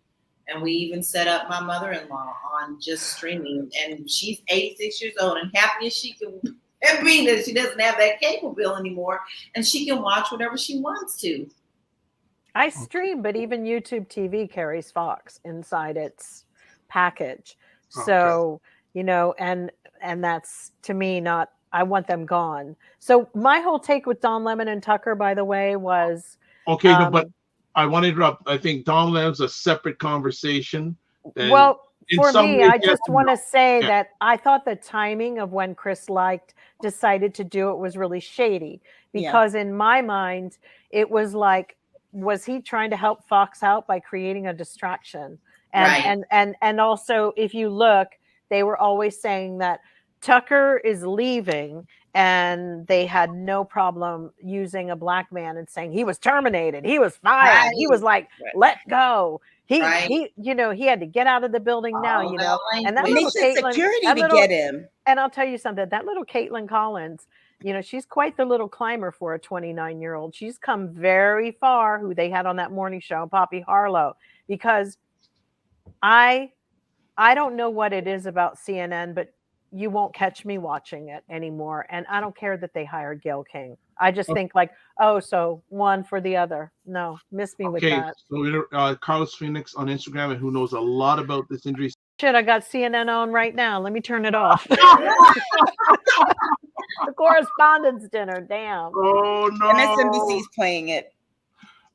And we even set up my mother-in-law on just streaming. And she's 86 years old and happy as she can. And being that she doesn't have that cable bill anymore, and she can watch whatever she wants to. I stream, but even YouTube TV carries Fox inside its package. So, and that's to me not, I want them gone. So my whole take with Don Lemon and Tucker, by the way, was okay. No, but I want to interrupt. I think Don Lemon's a separate conversation. Well, for me, I just want to say Yeah. that I thought the timing of when Chris decided to do it was really shady, because in my mind, it was like, was he trying to help Fox out by creating a distraction? And and also, if you look, they were always saying that Tucker is leaving, and they had no problem using a black man and saying he was terminated, he was fired, he was like, let go. He had to get out of the building now, and that little Caitlin, security to get him. And I'll tell you something, that little Caitlin Collins, she's quite the little climber for a 29-year-old. She's come very far, who they had on that morning show, Poppy Harlow, because I don't know what it is about CNN, but you won't catch me watching it anymore. And I don't care that they hired Gayle King. I just think like, oh, so one for the other. No, miss me with that. So Carlos Phoenix on Instagram, and who knows a lot about this injury. Shit, I got CNN on right now. Let me turn it off. The correspondence dinner, damn. Oh, no. MSNBC's playing it.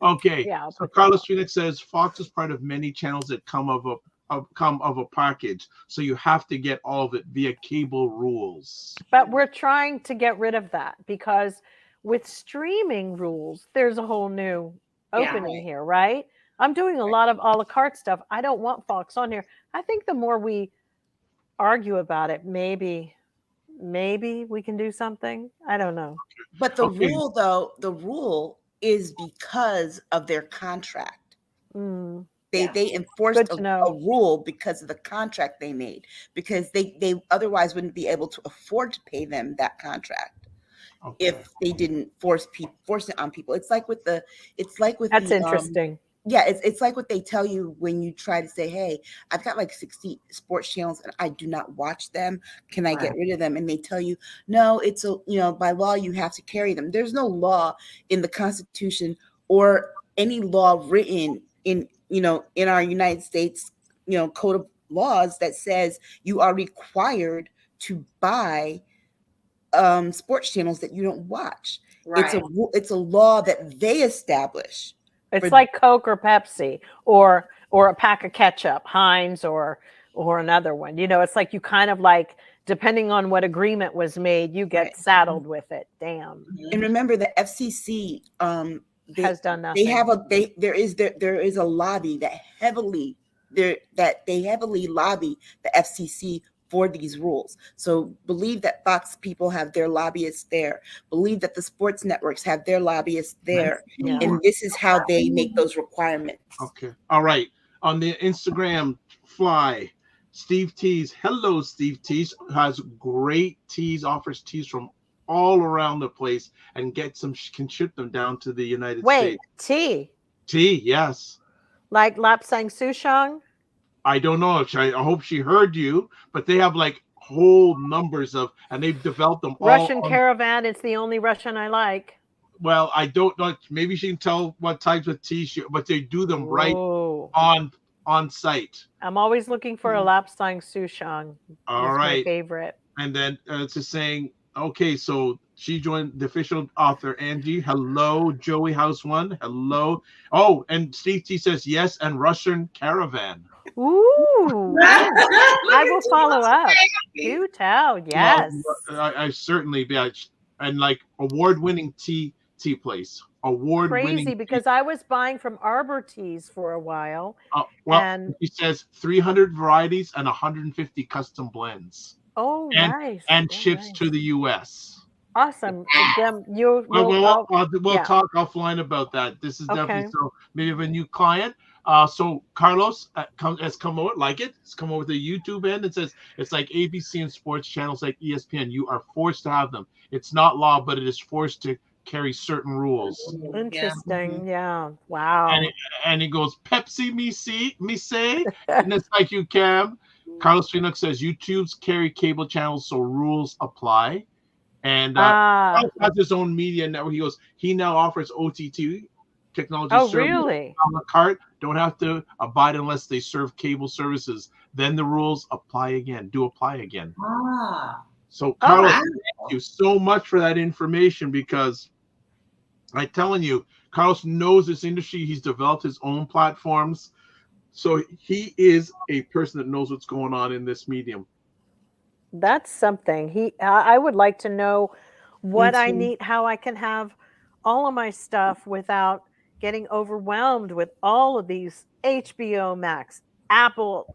Okay. Yeah, so Carlos Phoenix says Fox is part of many channels that come of a package, so you have to get all of it via cable rules. But we're trying to get rid of that, because with streaming rules, there's a whole new opening here, right? I'm doing a lot of a la carte stuff. I don't want Fox on here. I think the more we argue about it, maybe we can do something. I don't know. But the rule, though, is because of their contract. They enforced a rule because of the contract they made, because they otherwise wouldn't be able to afford to pay them that contract if they didn't force it on people. It's like with that's interesting. It's like what they tell you when you try to say, hey, I've got like 60 sports channels and I do not watch them. Can I get rid of them? And they tell you, no, it's by law you have to carry them. There's no law in the Constitution or any law written in our United States, code of laws that says you are required to buy sports channels that you don't watch. Right. It's a law that they establish. It's like Coke or Pepsi or a pack of ketchup, Heinz or another one. It's like you kind of like, depending on what agreement was made, you get saddled with it. Damn. And remember, the FCC has done nothing. There is a lobby that heavily lobby the FCC for these rules. So believe that Fox people have their lobbyists there. Believe that the sports networks have their lobbyists there. Yeah. And this is how they make those requirements. Okay. All right. On the Instagram fly, Steve Tees. Hello, Steve Tees. Has great teas, offers teas from all around the place, and can ship them down to the United States. Tea, yes. Like Lapsang Souchong? I don't know. I hope she heard you, but they have like whole numbers and they've developed them all. Russian Caravan, it's the only Russian I like. Well, I don't know. Maybe she can tell what types of tea, but they do them right on site. I'm always looking for a Lapsang Souchong. All right. My favorite. And then it's just saying, okay, so she joined the official author, Angie. Hello, Joey House One. Hello. Oh, and Steve T says yes, and Russian Caravan. Ooh. I will follow up. You tell. Yes. I certainly be. And like award-winning tea place. Crazy, because I was buying from Arbor Teas for a while. And he says 300 varieties and 150 custom blends. Oh, nice. And ships to the U.S. Awesome. We'll talk offline about that. This is definitely so maybe of a new client. So Carlos has come over, it's come over to the YouTube end. It says it's like ABC and sports channels like ESPN. You are forced to have them. It's not law, but it is forced to carry certain rules. Interesting. Yeah. Wow. And he goes, Pepsi me say, and it's like you can. Carlos Phoenix says YouTube's carry cable channels, so rules apply. And Carlos has his own media network. He goes, he now offers OTT technology Oh, service really? a la carte, don't have to abide unless they serve cable services. Then the rules apply again. Do apply again. So, Oh, Carlos, wow. thank you so much for that information, because I'm telling you, Carlos knows this industry. He's developed his own platforms. So he is a person that knows what's going on in this medium. That's something. I would like to know what I too. need, how I can have all of my stuff without getting overwhelmed with all of these HBO Max, Apple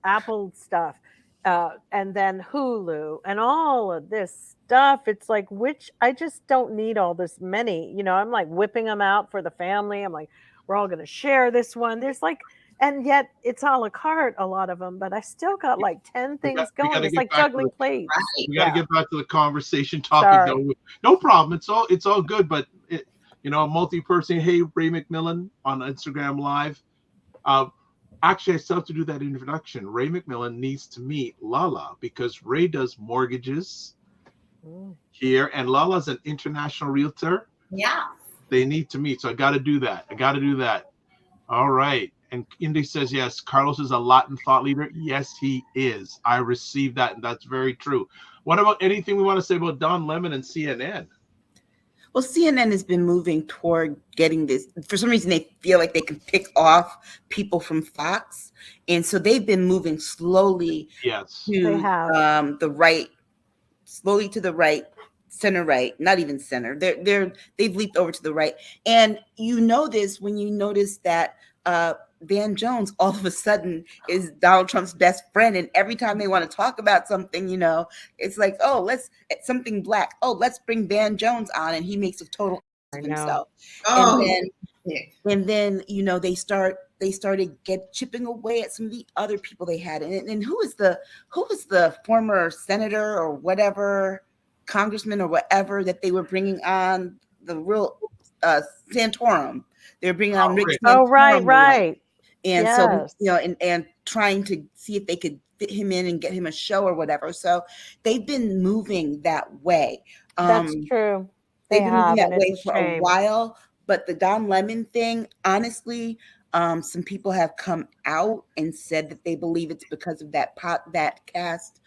stuff, and then Hulu and all of this stuff. It's like, which I just don't need all this many. I'm like whipping them out for the family. I'm like, we're all going to share this one. There's like, and yet it's a la carte, a lot of them, but I still got like 10 things going. It's like juggling plates. We got to get back to the conversation topic, though. No problem. It's all good. But a multi-person. Hey, Ray McMillan on Instagram Live. Actually, I still have to do that introduction. Ray McMillan needs to meet LaLa, because Ray does mortgages here, and LaLa's an international realtor. Yeah. They need to meet, so I got to do that. All right. And Indy says, yes, Carlos is a Latin thought leader. Yes, he is. I received that, and that's very true. What about anything we want to say about Don Lemon and CNN? Well, CNN has been moving toward getting this. For some reason, they feel like they can pick off people from Fox. And so they've been moving slowly to the right, center right, not even center. They've leaped over to the right. And you know this when you notice that Van Jones all of a sudden is Donald Trump's best friend, and every time they want to talk about something, it's like, oh, let's something black. Oh, let's bring Van Jones on, and he makes a total of himself. And then they started chipping away at some of the other people they had, and who was the former senator or whatever, congressman or whatever that they were bringing on, the real Santorum. They're bringing on Rick Santorum. Oh, right. And so, and trying to see if they could fit him in and get him a show or whatever. So they've been moving that way. That's true. They've been moving that way for a while. But the Don Lemon thing, honestly, some people have come out and said that they believe it's because of that cast.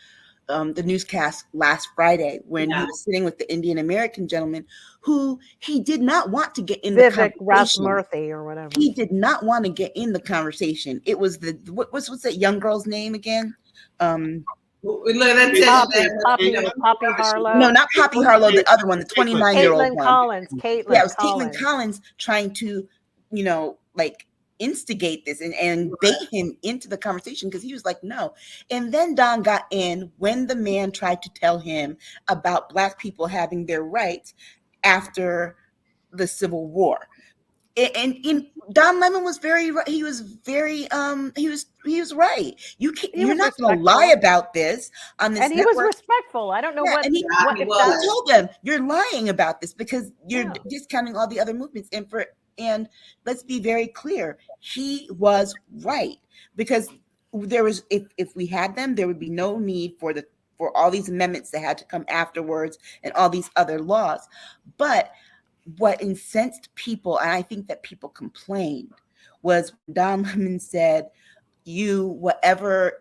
The newscast last Friday when he was sitting with the Indian American gentleman who he did not want to get in the conversation. Rasmurthy or whatever. He did not want to get in the conversation. It was what's that young girl's name again? Poppy Harlow. No, not Poppy Harlow. The other one, the 29-year-old one. Caitlin. Yeah, it was Caitlin Collins trying to, instigate this and bait him into the conversation, because he was like, no. And then Don got in when the man tried to tell him about Black people having their rights after the Civil War. And Don Lemon was very right. He was right. You're not going to lie about this on this. And he was respectful. I don't know what he told them, you're lying about this because you're discounting all the other movements. And let's be very clear, he was right, because there was, if we had them, there would be no need for all these amendments that had to come afterwards and all these other laws. But what incensed people, and I think that people complained, was Don Lemon said, whatever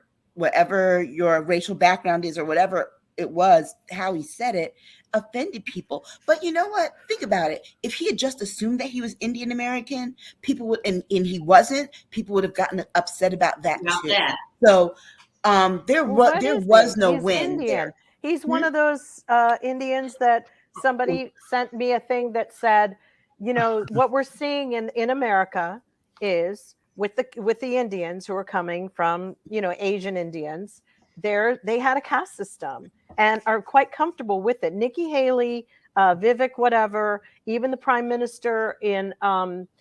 your racial background is, or whatever it was, how he said it, offended people. But you know what? Think about it. If he had just assumed that he was Indian American, people would, and he wasn't, people would have gotten upset about that too. So there was no win there. He's one of those Indians that somebody sent me a thing that said, what we're seeing in America is with the Indians who are coming from, Asian Indians, they had a caste system and are quite comfortable with it. Nikki Haley, Vivek, whatever, even the prime minister in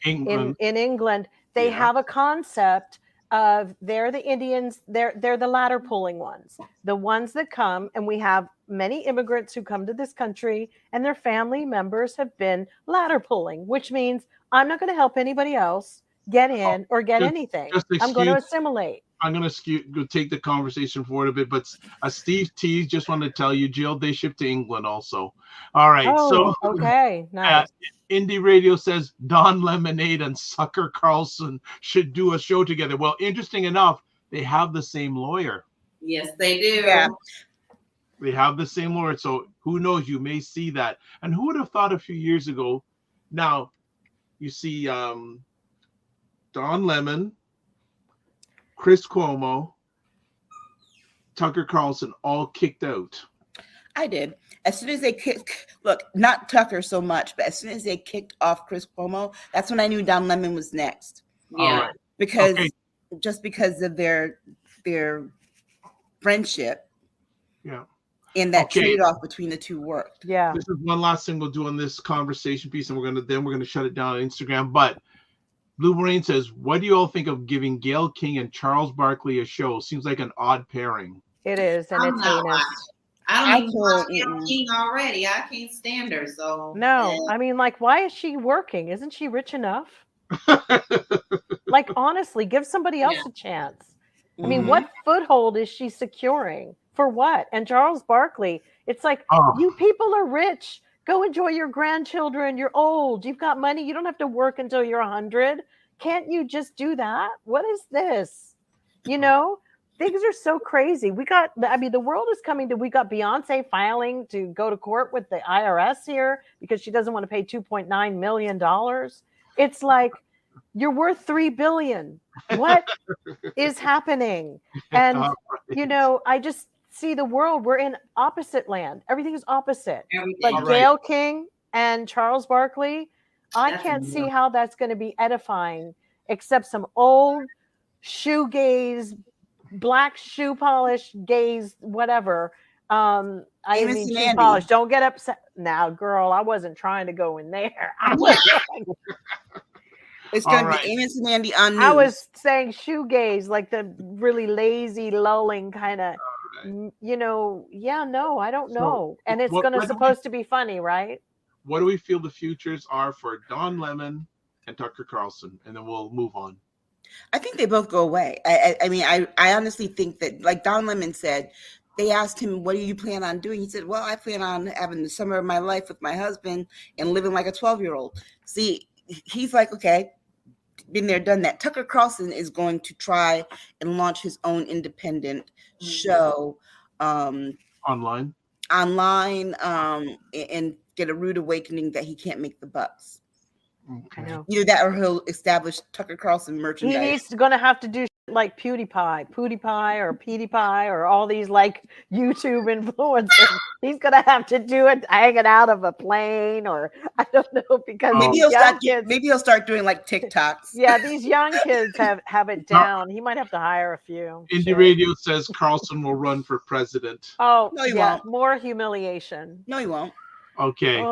England, they have a concept of they're the Indians, they're the ladder pulling ones, the ones that come, and we have many immigrants who come to this country and their family members have been ladder pulling, which means I'm not going to help anybody else get in or get anything. I'm going to assimilate. I'm gonna go take the conversation forward a bit, but Steve T just wanted to tell you, Jill, they ship to England also. All right, Oh, so okay, nice. Indie Radio says Don Lemonade and Sucker Carlson should do a show together. Well, interesting enough, they have the same lawyer. Yes, they do. Yeah. They have the same lawyer, so who knows? You may see that. And who would have thought a few years ago? Now, you see Don Lemon, Chris Cuomo, Tucker Carlson all kicked out. I did. As soon as they look, not Tucker so much, but as soon as they kicked off Chris Cuomo, that's when I knew Don Lemon was next. Yeah. Because just because of their friendship. Yeah. And that trade-off between the two worked. Yeah. This is one last thing we'll do on this conversation piece, and we're gonna shut it down on Instagram. But Blue Marine says, what do you all think of giving Gayle King and Charles Barkley a show? Seems like an odd pairing. It is, and it's heinous. I don't even watch Gayle King already. I can't stand her. So no, I mean, like, why is she working? Isn't she rich enough? Like, honestly, give somebody else a chance. I mean, what foothold is she securing? For what? And Charles Barkley, it's like, you people are rich. Go enjoy your grandchildren. You're old. You've got money. You don't have to work until you're 100. Can't you just do that? What is this? You know, things are so crazy. The world is coming to, we got Beyonce filing to go to court with the IRS here because she doesn't want to pay $2.9 million. It's like, you're worth $3 billion. What is happening? And, you know, I just see the world. We're in opposite land. Everything is opposite. But Gayle King and Charles Barkley, I can't see how that's going to be edifying, except some old shoegaze, black shoe polish gaze, whatever. I mean, shoe polish. Don't get upset now, girl. I wasn't trying to go in there. It's going to be Amos and Andy on news. I was saying shoegaze, like the really lazy, lulling kind of, you know, I don't know. And it's supposed to be funny, right? What do we feel the futures are for Don Lemon and Tucker Carlson? And then we'll move on. I think they both go away. I mean, I honestly think that, like Don Lemon said, they asked him, what do you plan on doing? He said, well, I plan on having the summer of my life with my husband and living like a 12-year-old. See, he's like, okay, been there, done that. Tucker Carlson is going to try and launch his own independent show online and get a rude awakening that he can't make the bucks. I know. Either that or he'll establish Tucker Carlson merchandise. He's going to have to do like PewDiePie or all these like YouTube influencers. He's going to have to do it hanging out of a plane, or I don't know, because maybe he'll start doing like TikToks. Yeah, these young kids have it down. He might have to hire a few. Indie Radio says Carlson will run for president. Oh, no, he won't. More humiliation. No, he won't. Okay.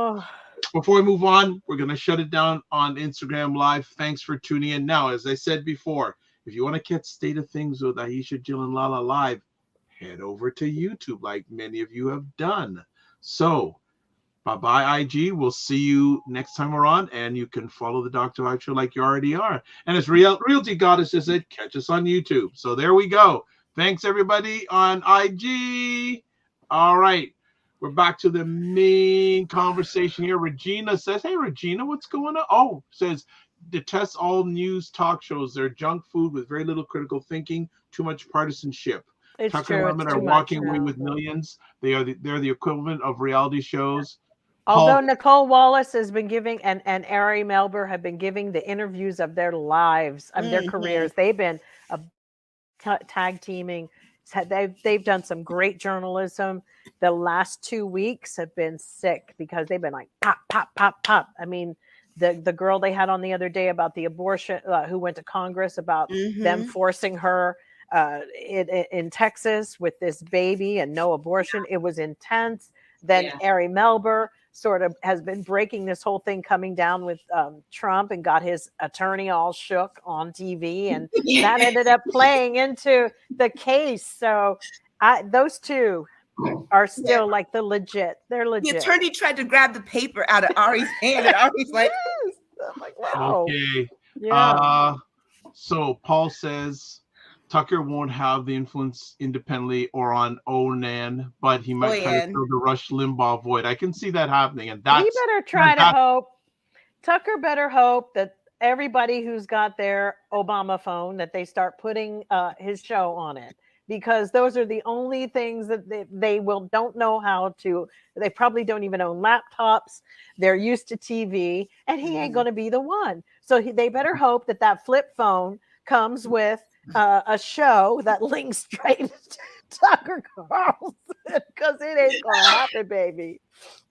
Before we move on, we're going to shut it down on Instagram Live. Thanks for tuning in. Now, as I said before, if you want to catch State of Things with Aisha, Jill, and LaLa live, head over to YouTube like many of you have done. So, bye-bye, IG. We'll see you next time we're on, and you can follow the Dr. Vibe Show like you already are. And as Realty Goddess just said, catch us on YouTube. So there we go. Thanks, everybody, on IG. All right. We're back to the main conversation here. Regina says, hey, Regina, what's going on? Oh, says, detests all news talk shows. They're junk food with very little critical thinking, too much partisanship. It's Tucker true. and Lemon are walking away with millions. They're the equivalent of reality shows. Although Nicole Wallace has been giving, and Ari Melber have been giving the interviews of their lives, of their careers. They've been tag teaming. They've done some great journalism. The last 2 weeks have been sick because they've been like pop, pop, pop, pop. I mean, the girl they had on the other day about the abortion, who went to Congress about them forcing her in Texas with this baby and no abortion. It was intense. Then Ari Melber sort of has been breaking this whole thing coming down with Trump and got his attorney all shook on TV. And that ended up playing into the case. So those two are still like they're legit. The attorney tried to grab the paper out of Ari's hand, and Ari's like, I'm like, wow. Okay. Yeah. So Paul says, Tucker won't have the influence independently or on Onan, but he might try to fill the Rush Limbaugh void. I can see that happening, and that's he better try to hope. Tucker better hope that everybody who's got their Obama phone, that they start putting his show on it, because those are the only things that they don't know how to. They probably don't even own laptops. They're used to TV, and he ain't going to be the one. So they better hope that flip phone comes with a show that links straight to Tucker Carlson, because it ain't going to happen, baby.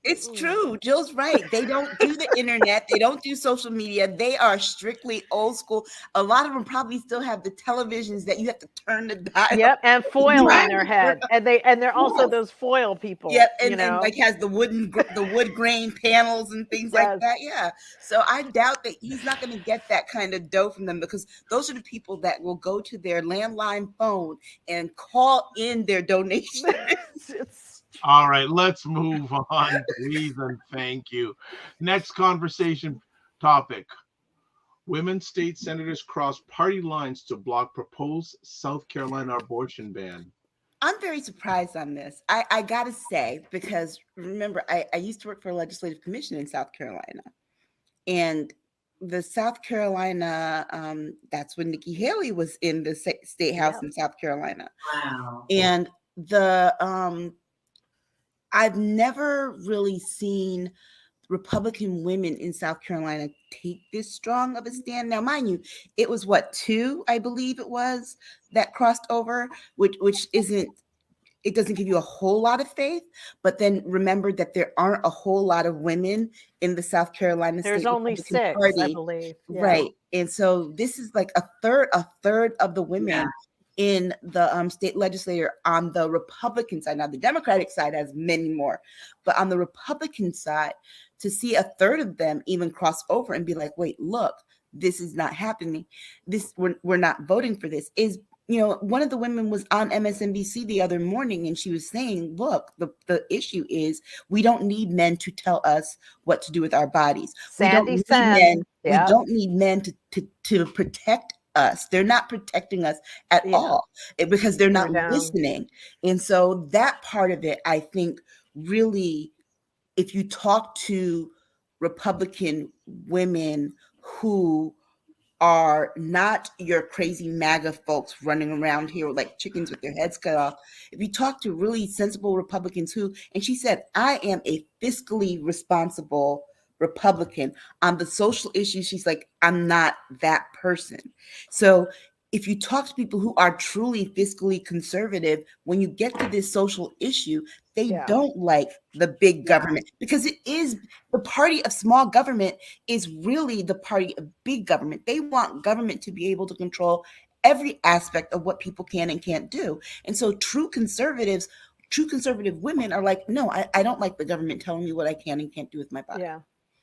It's true. Jill's right. They don't do the internet. They don't do social media. They are strictly old school. A lot of them probably still have the televisions that you have to turn the dial. Yep, and foil in their head, and they're also those foil people. Yep, and like has the wood grain panels and things like that. Yeah. So I doubt that he's not going to get that kind of dough from them, because those are the people that will go to their landline phone and call in their donations. All right, let's move on, please, and thank you. Next conversation topic. Women state senators cross party lines to block proposed South Carolina abortion ban. I'm very surprised on this. I got to say, because remember, I used to work for a legislative commission in South Carolina. And the South Carolina, that's when Nikki Haley was in the state house in South Carolina. Wow. And I've never really seen Republican women in South Carolina take this strong of a stand. Now, mind you, it was two, I believe it was, that crossed over, which isn't, it doesn't give you a whole lot of faith. But then remember that there aren't a whole lot of women in the South Carolina There's State only Republican 6, Party. I believe. Yeah. Right. And so this is like a third of the women in the state legislature on the Republican side. Now, the Democratic side has many more, but on the Republican side, to see a third of them even cross over and be like, wait, look, this is not happening. We're not voting for this. Is, one of the women was on MSNBC the other morning, and she was saying, look, the issue is we don't need men to tell us what to do with our bodies. We don't need men to protect us. They're not protecting us at all, because they're not listening. And so that part of it, I think, really, if you talk to Republican women who are not your crazy MAGA folks running around here like chickens with their heads cut off, if you talk to really sensible Republicans and she said, I am a fiscally responsible Republican on the social issues, she's like, I'm not that person. So if you talk to people who are truly fiscally conservative, when you get to this social issue, they don't like the big government, because it is the party of small government is really the party of big government. They want government to be able to control every aspect of what people can and can't do. And so true conservative women are like, no, I don't like the government telling me what I can and can't do with my body. Yeah.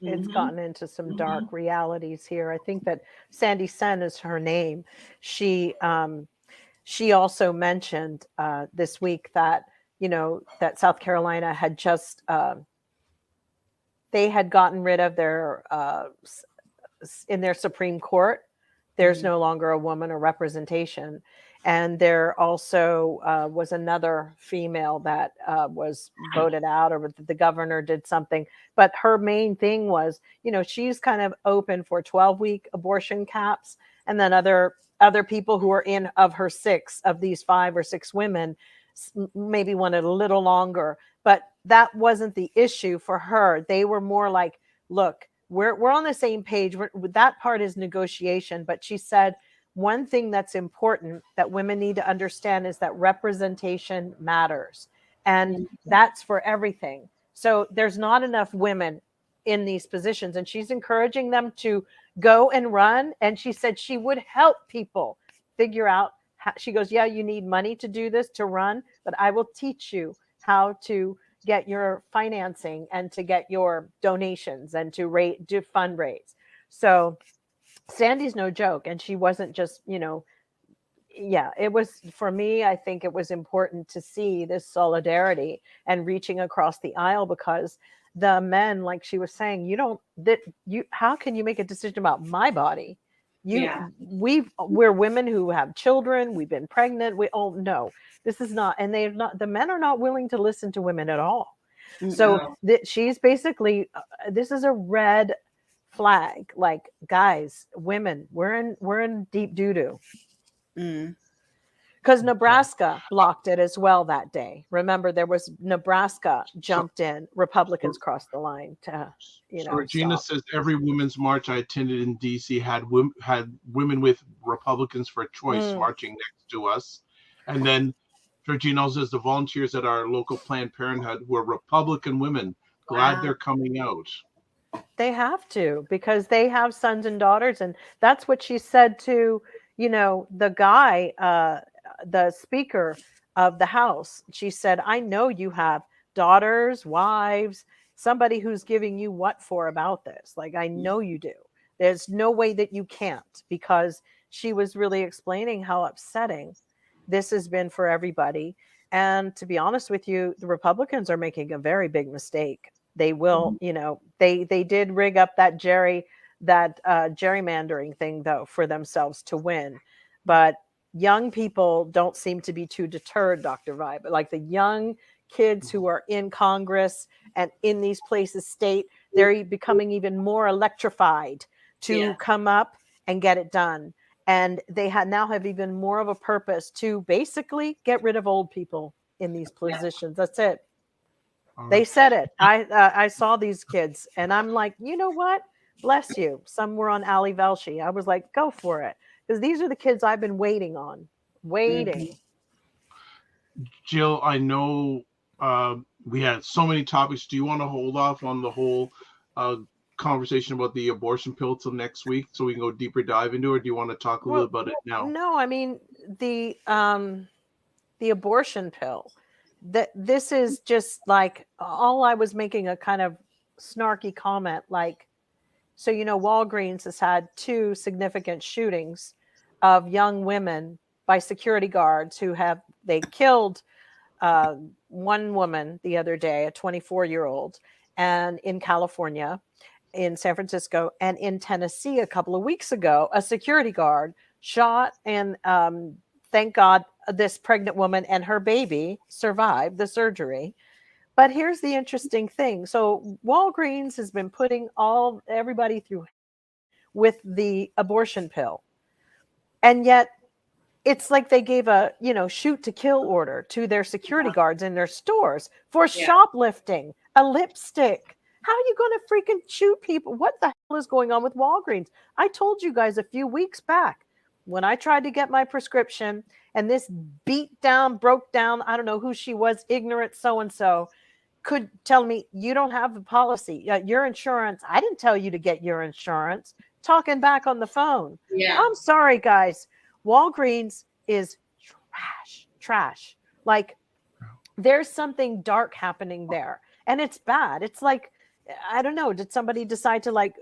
It's gotten into some dark realities here. I think that Sandy Sen is her name. She also mentioned this week that, that South Carolina had just, they had gotten rid of their, in their Supreme Court, there's no longer a woman or representation. And there also was another female that was voted out, or the governor did something. But her main thing was, she's kind of open for 12-week abortion caps. And then other people who are in of her 6 of these 5 or 6 women maybe wanted a little longer. But that wasn't the issue for her. They were more like, look, we're on the same page. That part is negotiation. But she said, one thing that's important that women need to understand is that representation matters. And that's for everything. So there's not enough women in these positions. And she's encouraging them to go and run. And she said she would help people figure out how. She goes, yeah, you need money to do this, to run, but I will teach you how to get your financing and to get your donations and to do fundraise. So Sandy's no joke. And she wasn't just, it was, for me, I think it was important to see this solidarity and reaching across the aisle, because the men, like she was saying, how can you make a decision about my body? We're women who have children. We've been pregnant. No, this is not. And the men are not willing to listen to women at all. So she's basically, this is a red flag. Like, guys, women, we're in deep doo-doo. Because Nebraska blocked it as well that day. Remember, there was Nebraska jumped in, Republicans crossed the line to, Regina says every women's march I attended in DC had women with Republicans for Choice marching next to us. And then Georgina says the volunteers at our local Planned Parenthood were Republican women. Glad they're coming out. They have to, because they have sons and daughters. And that's what she said to, the guy, the Speaker of the House. She said, I know you have daughters, wives, somebody who's giving you what for about this. Like, I know you do. There's no way that you can't, because she was really explaining how upsetting this has been for everybody. And to be honest with you, the Republicans are making a very big mistake. They will, they did rig up that gerrymandering thing, though, for themselves to win. But young people don't seem to be too deterred, Dr. Vibe. Like the young kids who are in Congress and in these places state, they're becoming even more electrified to come up and get it done. And they now have even more of a purpose to basically get rid of old people in these positions. That's it. They said it. I saw these kids and I'm like, you know what? Bless you. Some were on Ali Velshi. I was like, go for it. Because these are the kids I've been waiting on. Jill, I know we had so many topics. Do you want to hold off on the whole conversation about the abortion pill till next week so we can go deeper dive into it? Or do you want to talk a little about it now? No, I mean, the abortion pill. This is just like, all I was making a kind of snarky comment, like, so, Walgreens has had 2 significant shootings of young women by security guards they killed one woman the other day, a 24-year-old, and in California, in San Francisco, and in Tennessee a couple of weeks ago, a security guard shot, and thank God this pregnant woman and her baby survived the surgery. But here's the interesting thing. So Walgreens has been putting everybody through with the abortion pill. And yet it's like they gave a, shoot to kill order to their security guards in their stores for shoplifting a lipstick. How are you going to freaking shoot people? What the hell is going on with Walgreens? I told you guys a few weeks back when I tried to get my prescription and this broke down, I don't know who she was, ignorant so-and-so, could tell me, you don't have the policy, your insurance. I didn't tell you to get your insurance. Talking back on the phone. Yeah. I'm sorry, guys. Walgreens is trash. Like, there's something dark happening there. And it's bad. It's like, I don't know. Did somebody decide to like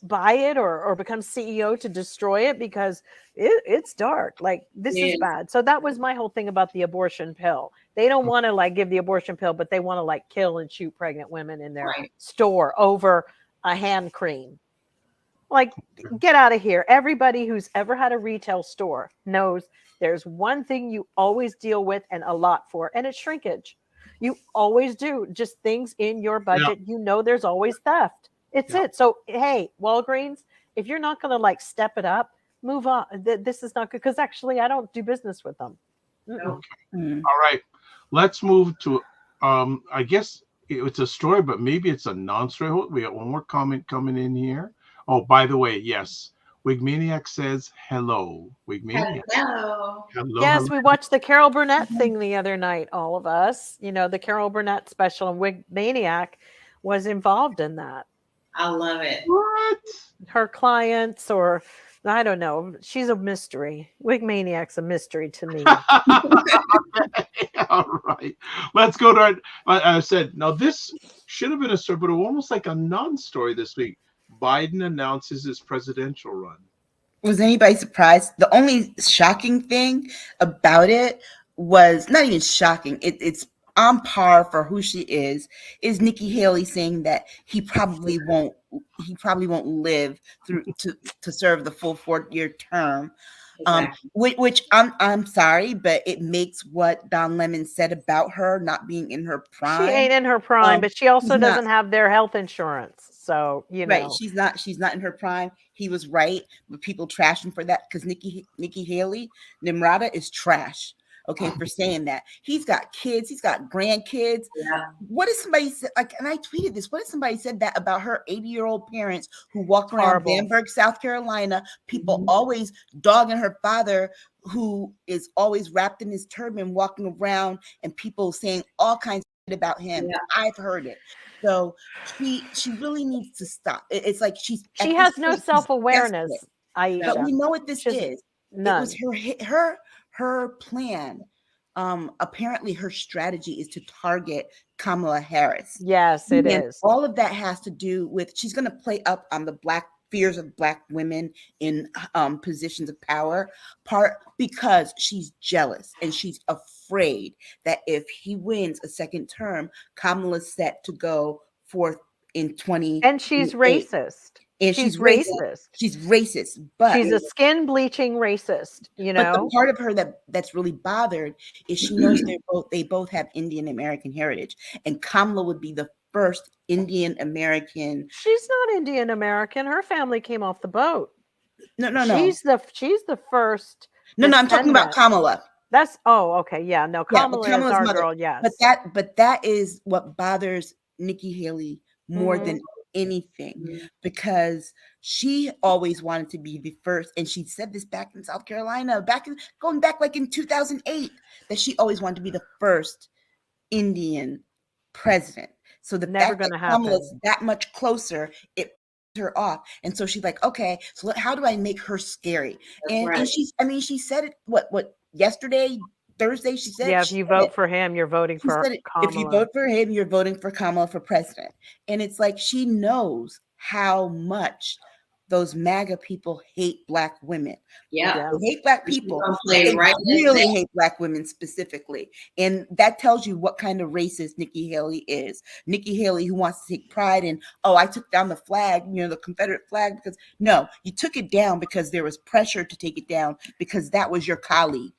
buy it or become CEO to destroy it? Because it's dark. Like, this is bad. So that was my whole thing about the abortion pill. They don't want to like give the abortion pill, but they want to like kill and shoot pregnant women in their store over a hand cream. Like, get out of here. Everybody who's ever had a retail store knows there's one thing you always deal with and a lot for, and it's shrinkage. You always do. Just things in your budget. Yeah. There's always theft. It's it. So, hey, Walgreens, if you're not going to like step it up, move on. This is not good, because actually I don't do business with them. Okay. All right. Let's move to, I guess it's a story, but maybe it's a non-story. We got one more comment coming in here. Oh, by the way, yes. Wigmaniac says hello. Wigmaniac. Hello. Yes, we watched the Carol Burnett thing the other night, all of us. The Carol Burnett special, and Wigmaniac was involved in that. I love it. What? Her clients, or I don't know. She's a mystery. Wigmaniac's a mystery to me. All right. Let's go to I said, now this should have been a story, but it was almost like a non-story this week. Biden announces his presidential run. Was anybody surprised? The only shocking thing about it was not even shocking. It's on par for who she is Nikki Haley saying that he probably won't live through to serve the full 4-year term. Exactly. Which I'm sorry, but it makes what Don Lemon said about her not being in her prime. She ain't in her prime, but she also doesn't have their health insurance. So, you know. Right. She's not in her prime. He was right, but people trash him for that because Nikki Haley, Nimrata is trash. Okay, for saying that. He's got kids, he's got grandkids. Yeah. What if somebody said, like, and I tweeted this, what if somebody said that about her 80-year-old parents who walk around Bamberg, South Carolina, people always dogging her father who is always wrapped in his turban walking around and people saying all kinds of shit about him. Yeah. I've heard it. So she really needs to stop. It's like she has no self-awareness, Aisha. But we know what this is. None. It was her plan. Apparently her strategy is to target Kamala Harris. Yes, it is. All of that has to do with she's going to play up on the fears of Black women in positions of power, part because she's jealous and she's afraid that if he wins a second term, Kamala's set to go forth in 20. And she's racist. And she's racist. She's racist, but she's a skin bleaching racist, you know. But the part of her that's really bothered is she knows they both have Indian American heritage, and Kamala would be the first Indian American. She's not Indian American. Her family came off the boat. No. She's the first. No, I'm talking about Kamala. That's okay. Yeah, no, Kamala is our mother. Girl. Yes, but that is what bothers Nikki Haley more than anything, because she always wanted to be the first, and she said this back in South Carolina, going back like in 2008, that she always wanted to be the first Indian president. So the never fact going to that happen. Kamala's that much closer, it her off. And so she's like, okay, so how do I make her scary? And she said it what yesterday, Thursday, she said, if you vote for him, you're voting for Kamala. If you vote for him, you're voting for Kamala for president. And it's like she knows how much those MAGA people hate Black women. Yeah. They hate Black people. They really hate Black women specifically. And that tells you what kind of racist Nikki Haley is. Nikki Haley, who wants to take pride in, I took down the flag, the Confederate flag, because no, you took it down because there was pressure to take it down because that was your colleague.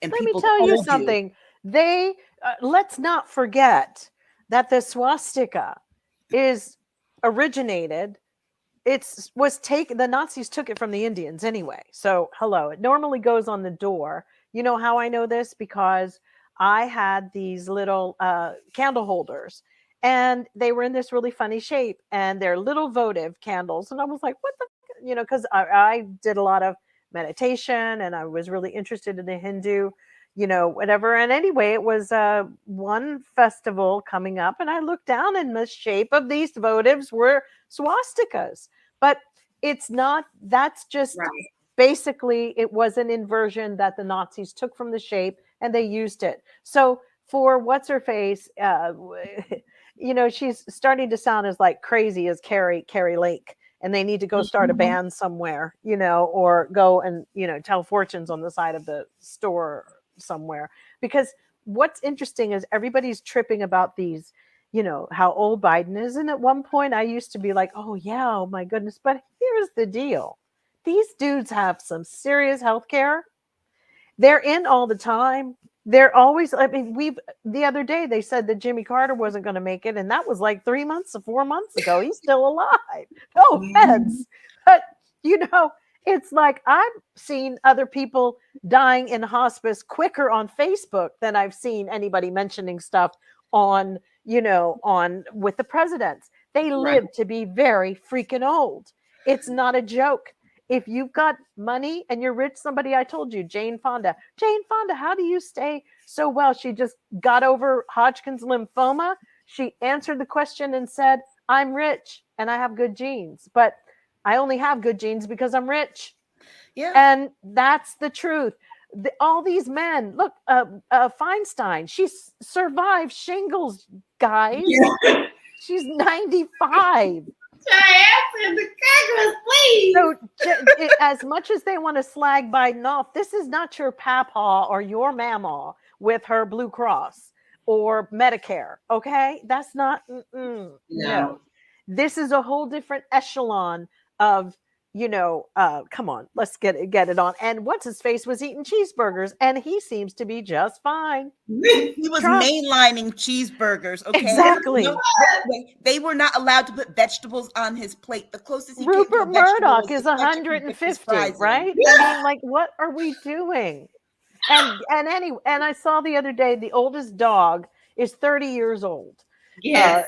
And let me tell you something. They let's not forget that the swastika is originated. The Nazis took it from the Indians anyway. So hello, it normally goes on the door. You know how I know this? Because I had these little candle holders, and they were in this really funny shape, and they're little votive candles. And I was like, what the, because I did a lot of meditation and I was really interested in the Hindu, whatever. And anyway, it was one festival coming up, and I looked down, and the shape of these votives were swastikas. But it's not, that's just basically, it was an inversion that the Nazis took from the shape and they used it. So for what's her face, she's starting to sound as like crazy as Carrie Lake. And they need to go start a band somewhere, or go and, tell fortunes on the side of the store somewhere. Because what's interesting is everybody's tripping about these, how old Biden is. And at one point I used to be like, oh yeah, oh my goodness. But here's the deal. These dudes have some serious health care. They're in all the time. They're always, the other day they said that Jimmy Carter wasn't going to make it. And that was like 4 months ago. He's still alive. No offense. But, it's like I've seen other people dying in hospice quicker on Facebook than I've seen anybody mentioning stuff on with the presidents. They live to be very freaking old. It's not a joke. If you've got money and you're rich, I told you, Jane Fonda, how do you stay so well? She just got over Hodgkin's lymphoma. She answered the question and said, I'm rich and I have good genes, but I only have good genes because I'm rich. Yeah. And that's the truth. All these men, look, Feinstein, she survived shingles, guys. Yeah. She's 95. In the Congress, please. So, as much as they want to slag Biden off, this is not your papa or your mama with her Blue Cross or Medicare. Okay, that's not. No, this is a whole different echelon of, come on, let's get it on. And what's his face was eating cheeseburgers, and he seems to be just fine. He was mainlining cheeseburgers. Okay, exactly. They were not allowed to put vegetables on his plate. The closest Rupert Murdoch is 150, right? I mean, like, what are we doing? And I saw the other day the oldest dog is 30 years old. Yes.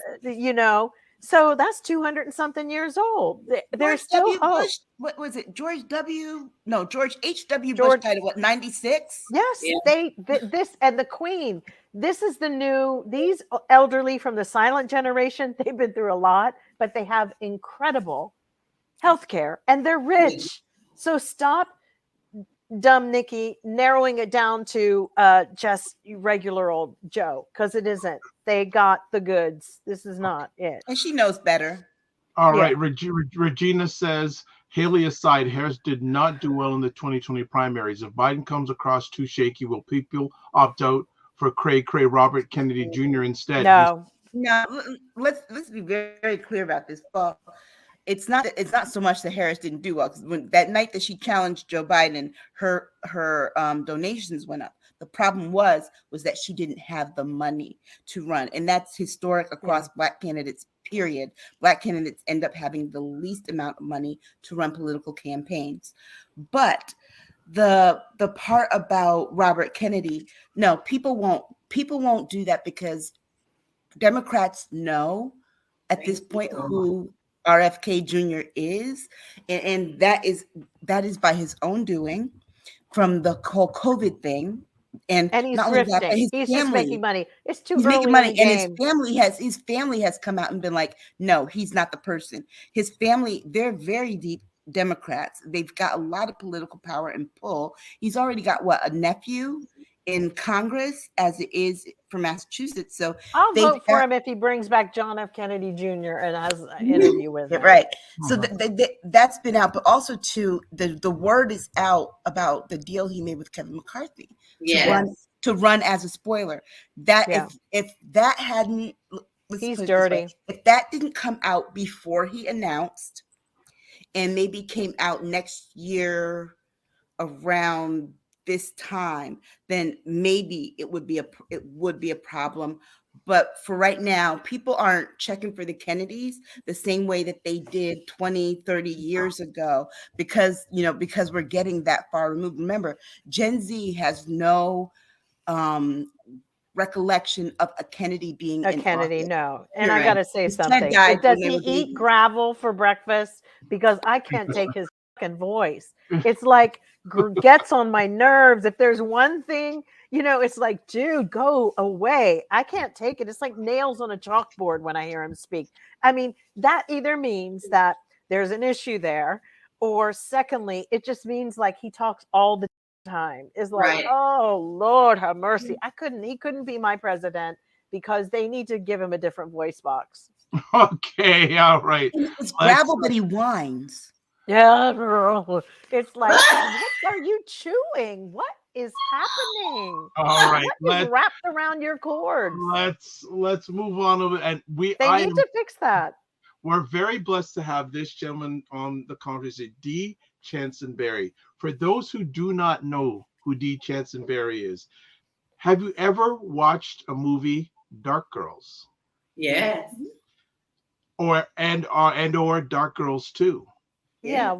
So that's 200 and something years old. There's still hope. Bush, what was it? George H.W. Bush died at what, 96? Yes, yeah. This and the Queen. This is these elderly from the silent generation. They've been through a lot, but they have incredible health care and they're rich. So stop, dumb Nikki, narrowing it down to just regular old Joe, because it isn't. They got the goods. This is not it. And she knows better. All right. Regina says, Haley aside, Harris did not do well in the 2020 primaries. If Biden comes across too shaky, will people opt out for Cray Robert Kennedy Jr. instead? No. Let's be very, very clear about this, Paul. It's not so much that Harris didn't do well, because when that night that she challenged Joe Biden, her donations went up. The problem was that she didn't have the money to run, and that's historic across Black candidates. Period. Black candidates end up having the least amount of money to run political campaigns. But the part about Robert Kennedy, no, people won't do that, because Democrats know at this point who RFK Jr. is, and that is by his own doing, from the whole COVID thing. And he's thrifting. He's just making money. It's too early. Making money, and his family has come out and been like, no, he's not the person. His family, they're very deep Democrats. They've got a lot of political power and pull. He's already got a nephew in Congress, as it is for Massachusetts. So I'll vote for him if he brings back John F. Kennedy Jr. and has an interview with him. Right. So that's been out, but also too, the word is out about the deal he made with Kevin McCarthy to run as a spoiler. That if that hadn't, he's dirty. If that didn't come out before he announced, and maybe came out next year around this time, then maybe it would be a problem. But for right now, people aren't checking for the Kennedys the same way that they did 20, 30 years ago, because we're getting that far removed. Remember, Gen Z has no recollection of a Kennedy being a Kennedy. Office. No. And I got to say something. Does he eat gravel for breakfast? Because I can't take his fucking voice. It's like gets on my nerves. If there's one thing, it's like, dude, go away. I can't take it. It's like nails on a chalkboard when I hear him speak. I mean, that either means that there's an issue there, or secondly, it just means like he talks all the time. It's like, oh Lord have mercy. He couldn't be my president, because they need to give him a different voice box. Okay, all right. It's gravel, but he whines. Yeah, it's like, what are you chewing? What is happening? All right, what is wrapped around your cords? Let's move on over, and they need to fix that. We're very blessed to have this gentleman on the conversation, D. Chansonberry. For those who do not know who D. Chansonberry is, have you ever watched a movie, Dark Girls? Yes. Or Dark Girls 2? Yeah.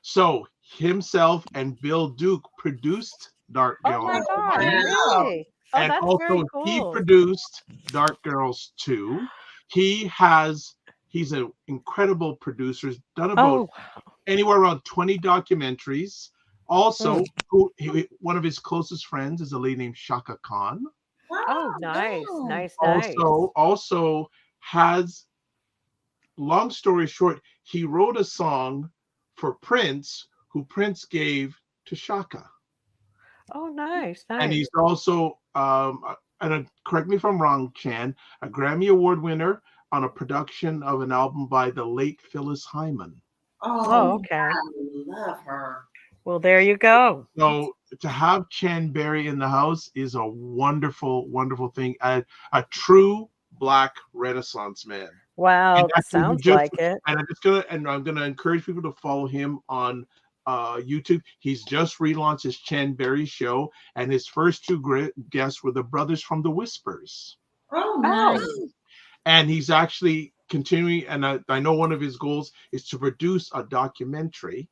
So himself and Bill Duke produced Dark Girls. Oh my God! Really? Oh, and that's also very cool. He produced Dark Girls 2. He's an incredible producer. He's done about anywhere around 20 documentaries. Also, one of his closest friends is a lady named Shaka Khan. Oh, nice. Also has, long story short, he wrote a song for Prince, who Prince gave to Shaka. Oh, nice. And he's also, and correct me if I'm wrong, Chan, a Grammy Award winner on a production of an album by the late Phyllis Hyman. Oh, okay. I love her. Well, there you go. So to have Chan Berry in the house is a wonderful, wonderful thing. A true Black Renaissance man. Wow, And sounds like it. And I'm gonna encourage people to follow him on YouTube. He's just relaunched his Chan Berry show, and his first two guests were the brothers from The Whispers. Oh, nice. And he's actually continuing, and I know one of his goals is to produce a documentary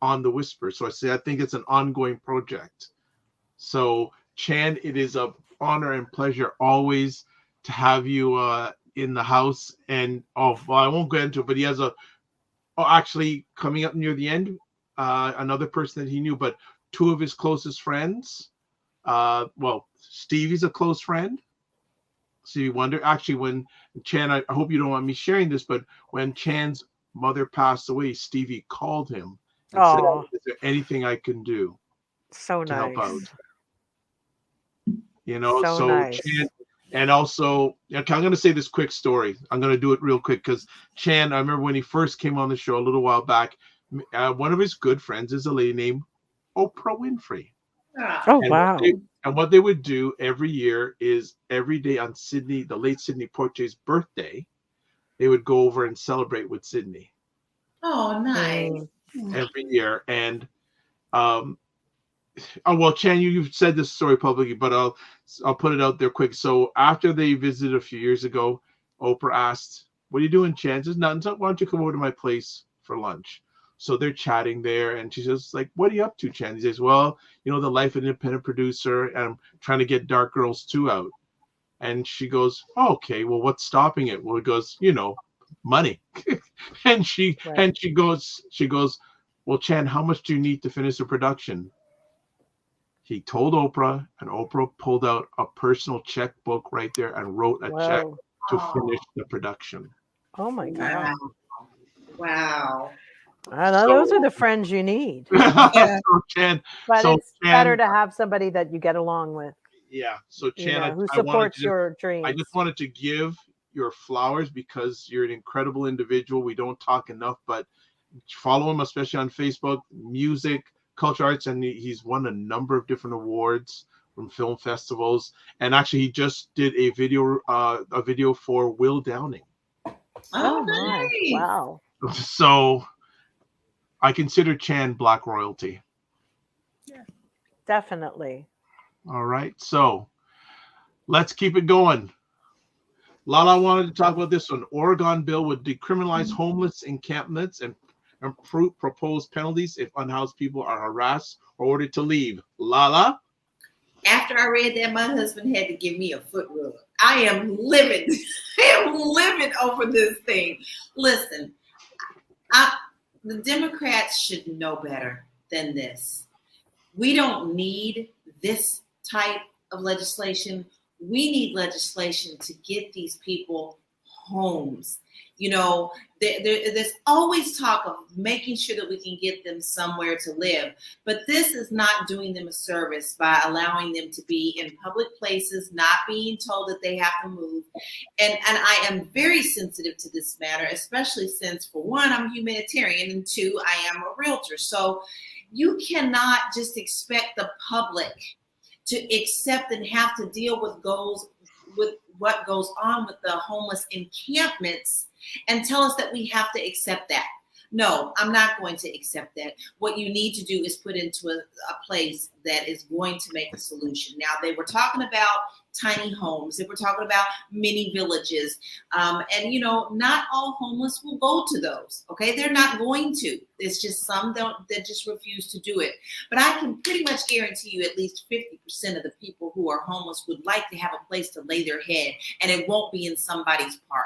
on The Whispers. So I think it's an ongoing project. So Chan, it is an honor and pleasure always to have you in the house. And I won't go into it, but he has actually coming up near the end, another person that he knew, but two of his closest friends. Stevie's a close friend. So you wonder, actually, when Chan, I hope you don't want me sharing this, but when Chan's mother passed away, Stevie called him and said, "Is there anything I can do to help out?" You know, so nice. Chan, and also, okay, I'm going to say this quick story. I'm going to do it real quick because Chan, I remember when he first came on the show a little while back, one of his good friends is a lady named Oprah Winfrey. Wow. And what they would do every year is every day on the late Sidney Poitier's birthday, they would go over and celebrate with Sidney. Oh, nice. Every year. And Chan, you've said this story publicly, but I'll put it out there quick. So after they visited a few years ago, Oprah asked, "What are you doing, Chan?" She says, "Nothing. So why don't you come over to my place for lunch?" So they're chatting there, and she's just like, "What are you up to, Chan?" He says, "Well, the life of an independent producer, and I'm trying to get Dark Girls 2 out." And she goes, "Oh, okay, well, what's stopping it?" Well, he goes, money. and she goes, "Well, Chan, how much do you need to finish the production?" He told Oprah, and Oprah pulled out a personal checkbook right there and wrote a check to finish the production. Oh my God. Wow. Those are the friends you need. So Chan, but it's better to have somebody that you get along with. Yeah. So Chan, who supports your dreams. I just wanted to give your flowers because you're an incredible individual. We don't talk enough, but follow him, especially on Facebook, music, culture arts, and he's won a number of different awards from film festivals. And actually, he just did a video for Will Downing. Oh, nice. Wow. So I consider Chan Black royalty. Yeah, definitely. All right, so let's keep it going. LaLa wanted to talk about this one. Oregon bill would decriminalize homeless encampments and propose penalties if unhoused people are harassed or ordered to leave. LaLa? After I read that, my husband had to give me a foot rub. I am livid. I am livid over this thing. Listen, the Democrats should know better than this. We don't need this type of legislation. We need legislation to get these people homes. There's always talk of making sure that we can get them somewhere to live, but this is not doing them a service by allowing them to be in public places, not being told that they have to move. And I am very sensitive to this matter, especially since, for one, I'm a humanitarian, and two, I am a realtor. So you cannot just expect the public to accept and have to deal with what goes on with the homeless encampments and tell us that we have to accept that. No, I'm not going to accept that. What you need to do is put into a place that is going to make a solution. Now, they were talking about tiny homes. They were talking about mini villages. And not all homeless will go to those. Okay, they're not going to. It's just some that just refuse to do it. But I can pretty much guarantee you at least 50% of the people who are homeless would like to have a place to lay their head, and it won't be in somebody's park.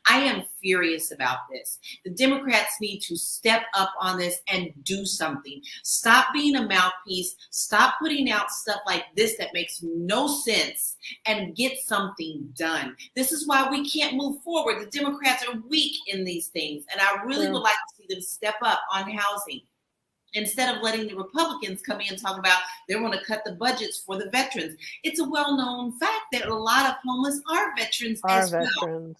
I am furious about this. The Democrats need to step up on this and do something. Stop being a mouthpiece. Stop putting out stuff like this that makes no sense, and get something done. This is why we can't move forward. The Democrats are weak in these things, and I really would like to see them step up on housing instead of letting the Republicans come in and talk about they want to cut the budgets for the veterans. It's a well-known fact that a lot of homeless are veterans as well.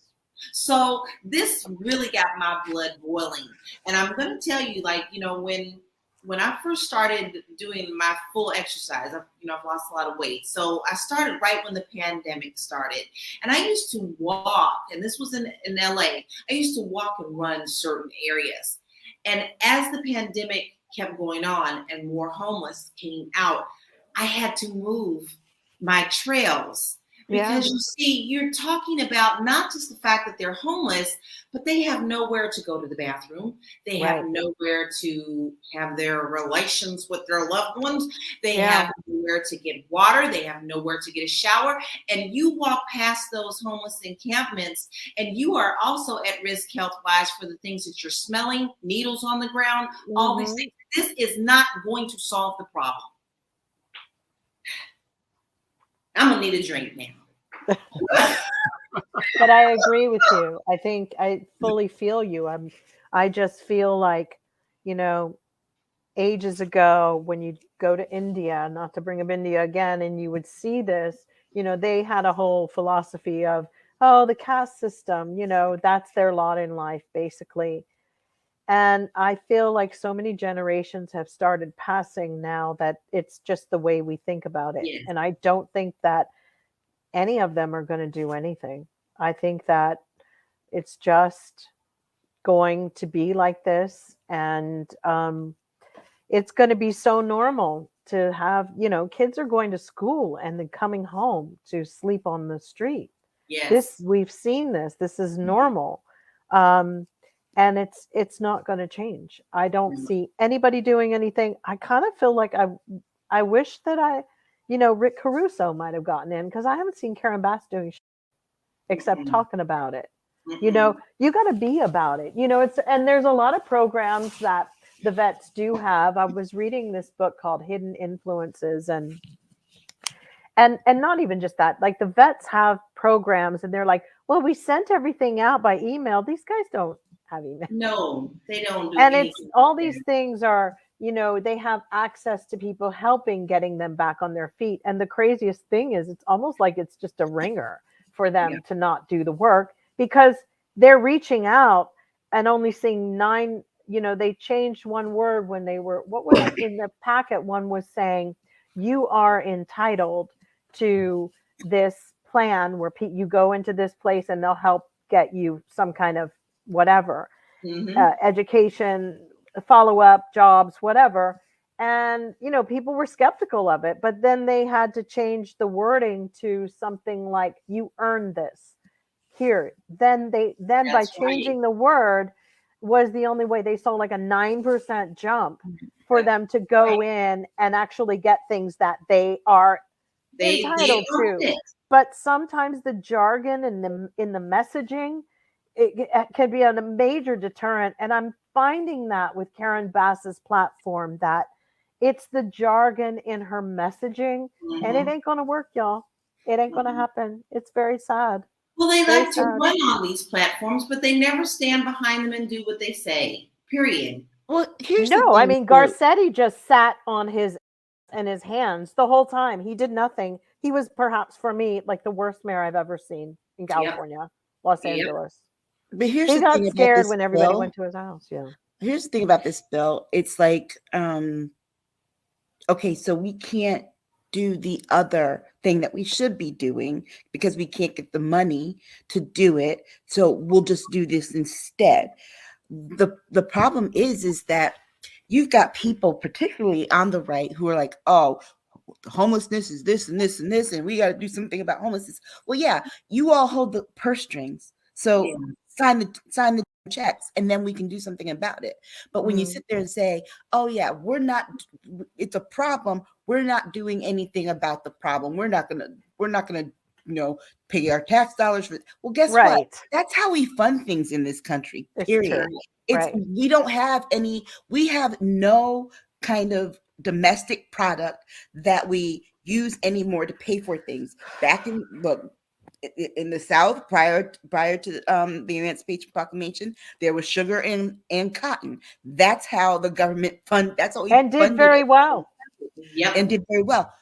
So this really got my blood boiling. And I'm going to tell you, when when I first started doing my full exercise, I've lost a lot of weight. So I started right when the pandemic started. And I used to walk, and this was in LA. I used to walk and run certain areas. And as the pandemic kept going on and more homeless came out, I had to move my trails. Because you see, you're talking about not just the fact that they're homeless, but they have nowhere to go to the bathroom. They have nowhere to have their relations with their loved ones. They have nowhere to get water. They have nowhere to get a shower. And you walk past those homeless encampments, and you are also at risk health-wise for the things that you're smelling, needles on the ground, all these things. This is not going to solve the problem. I'm going to need a drink now. But I agree with you. I think I fully feel you. I just feel like, ages ago when you go to India, not to bring up India again, and you would see this, they had a whole philosophy of, the caste system, that's their lot in life, basically. And I feel like so many generations have started passing now that it's just the way we think about it. Yes. And I don't think that any of them are going to do anything. I think that it's just going to be like this. And it's going to be so normal to have, kids are going to school and then coming home to sleep on the street. Yes. We've seen this. This is normal. And it's not going to change. I don't see anybody doing anything. I kind of feel like I wish that Rick Caruso might have gotten in, because I haven't seen Karen Bass doing shit except talking about it. You got to be about it. And there's a lot of programs that the vets do have. I was reading this book called Hidden Influences, and not even just that. Like, the vets have programs, and they're like, well, we sent everything out by email. These guys don't have email. No, they don't do and anything. It's all these things are, they have access to people helping getting them back on their feet. And the craziest thing is, it's almost like it's just a ringer for them to not do the work, because they're reaching out and only seeing 9, they changed one word when they were, what was it in the packet? One was saying, you are entitled to this plan where you go into this place and they'll help get you some kind of whatever, education, follow-up, jobs, whatever. And people were skeptical of it, but then they had to change the wording to something like, you earn this here. Then by changing the word was the only way. They saw like a 9% jump for them to go in and actually get things that they are entitled to. But sometimes the jargon in the messaging, it can be a major deterrent. And I'm finding that with Karen Bass's platform, that it's the jargon in her messaging, and it ain't going to work, y'all. It ain't going to happen. It's very sad. Well, they like to run on these platforms, but they never stand behind them and do what they say, period. Well, here's Garcetti just sat on his hands the whole time. He did nothing. He was perhaps, for me, like the worst mayor I've ever seen in California, Los Angeles. But here's he got scared when everybody went to his house. Yeah. Here's the thing about this bill. It's like, okay, so we can't do the other thing that we should be doing because we can't get the money to do it. So we'll just do this instead. The problem is that you've got people, particularly on the right, who are like, oh, homelessness is this and this and this, and we got to do something about homelessness. Well, yeah, you all hold the purse strings. So sign the checks, and then we can do something about it. But when you sit there and say, oh yeah, it's a problem, we're not doing anything about the problem, we're not gonna pay our tax dollars for it. Well, guess what? That's how we fund things in this country, period. We don't have any, we have no kind of domestic product that we use anymore to pay for things. Back in the South, prior to the Emancipation Proclamation, there was sugar and cotton. That's how the government that's how we did very well. Yep. And did very well.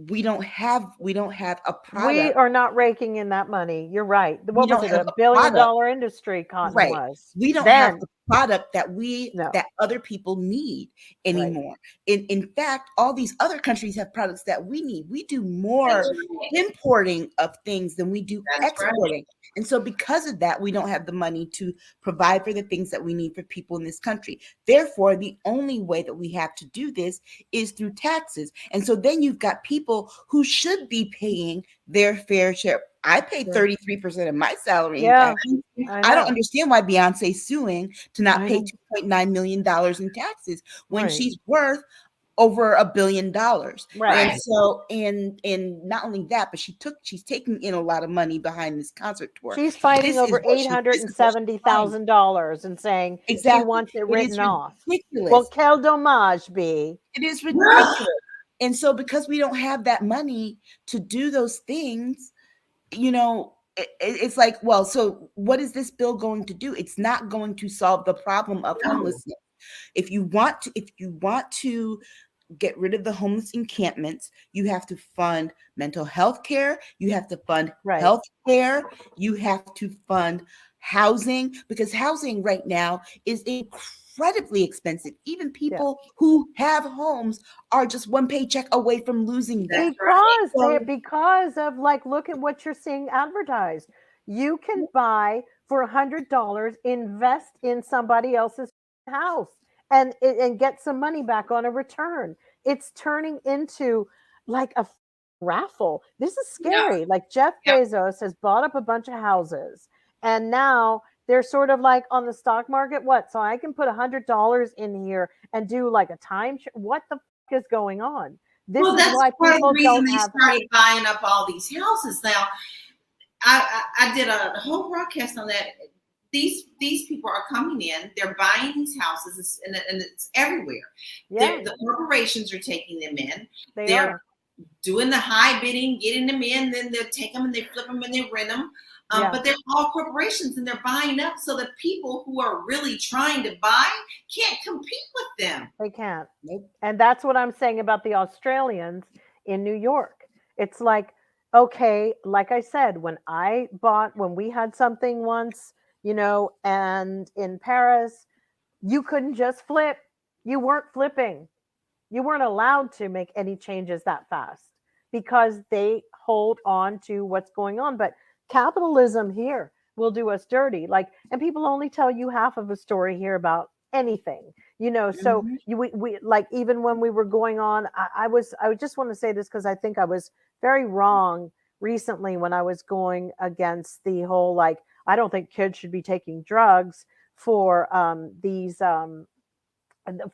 We don't have a product. We are not raking in that money. You're right. What was it? $1 billion industry cotton was. We don't have the product that No. that other people need anymore. In fact, all these other countries have products that we need. We do more importing of things than we do exporting. And so because of that, we don't have the money to provide for the things that we need for people in this country. Therefore, the only way that we have to do this is through taxes. And so then you've got people who should be paying their fair share. I pay 33% of my salary in taxes. I don't understand why Beyonce's suing to not pay $2.9 million in taxes when she's worth over $1 billion. Right. And so, and not only that, but she's taking in a lot of money behind this concert tour. She's fighting over $870,000 and saying she wants it written off. Ridiculous. Well, quel dommage be. It is ridiculous. And so because we don't have that money to do those things, you know, it's like, well, so what is this bill going to do? It's not going to solve the problem of homelessness. If you want to get rid of the homeless encampments, you have to fund mental health care, you have to fund health care, you have to fund housing, because housing right now is incredibly expensive. Even people who have homes are just one paycheck away from losing them. Because of, like, look at what you're seeing advertised. You can buy for $100, invest in somebody else's house and get some money back on a return. It's turning into like a raffle. This is scary. Like Jeff Bezos has bought up a bunch of houses, and now they're sort of like on the stock market. What? So I can put $100 in here and do like a time. What the fuck is going on? This is why people don't have. Started buying up all these houses now. I did a whole broadcast on that. These people are coming in. They're buying these houses, and it's everywhere. Yeah. The corporations are taking them in. They're doing the high bidding, getting them in. Then they'll take them and they flip them and they rent them. But they're all corporations, and they're buying up. So the people who are really trying to buy can't compete with them. They can't. And that's what I'm saying about the Australians in New York. It's like, okay, like I said, when we had something once, you know, and in Paris, you couldn't just flip. You weren't flipping. You weren't allowed to make any changes that fast because they hold on to what's going on. But capitalism here will do us dirty. Like, and people only tell you half of a story here about anything, you know. So we like, even when we were going on, I just want to say this because I think I was very wrong recently when I was going against the whole, like, I don't think kids should be taking drugs for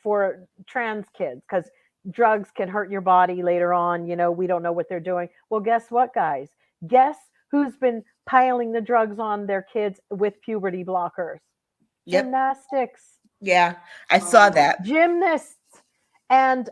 for trans kids, because drugs can hurt your body later on. You know, we don't know what they're doing. Well, guess what, guys? Guess who's been piling the drugs on their kids with puberty blockers? Gymnastics. Yeah, I saw that. Gymnasts and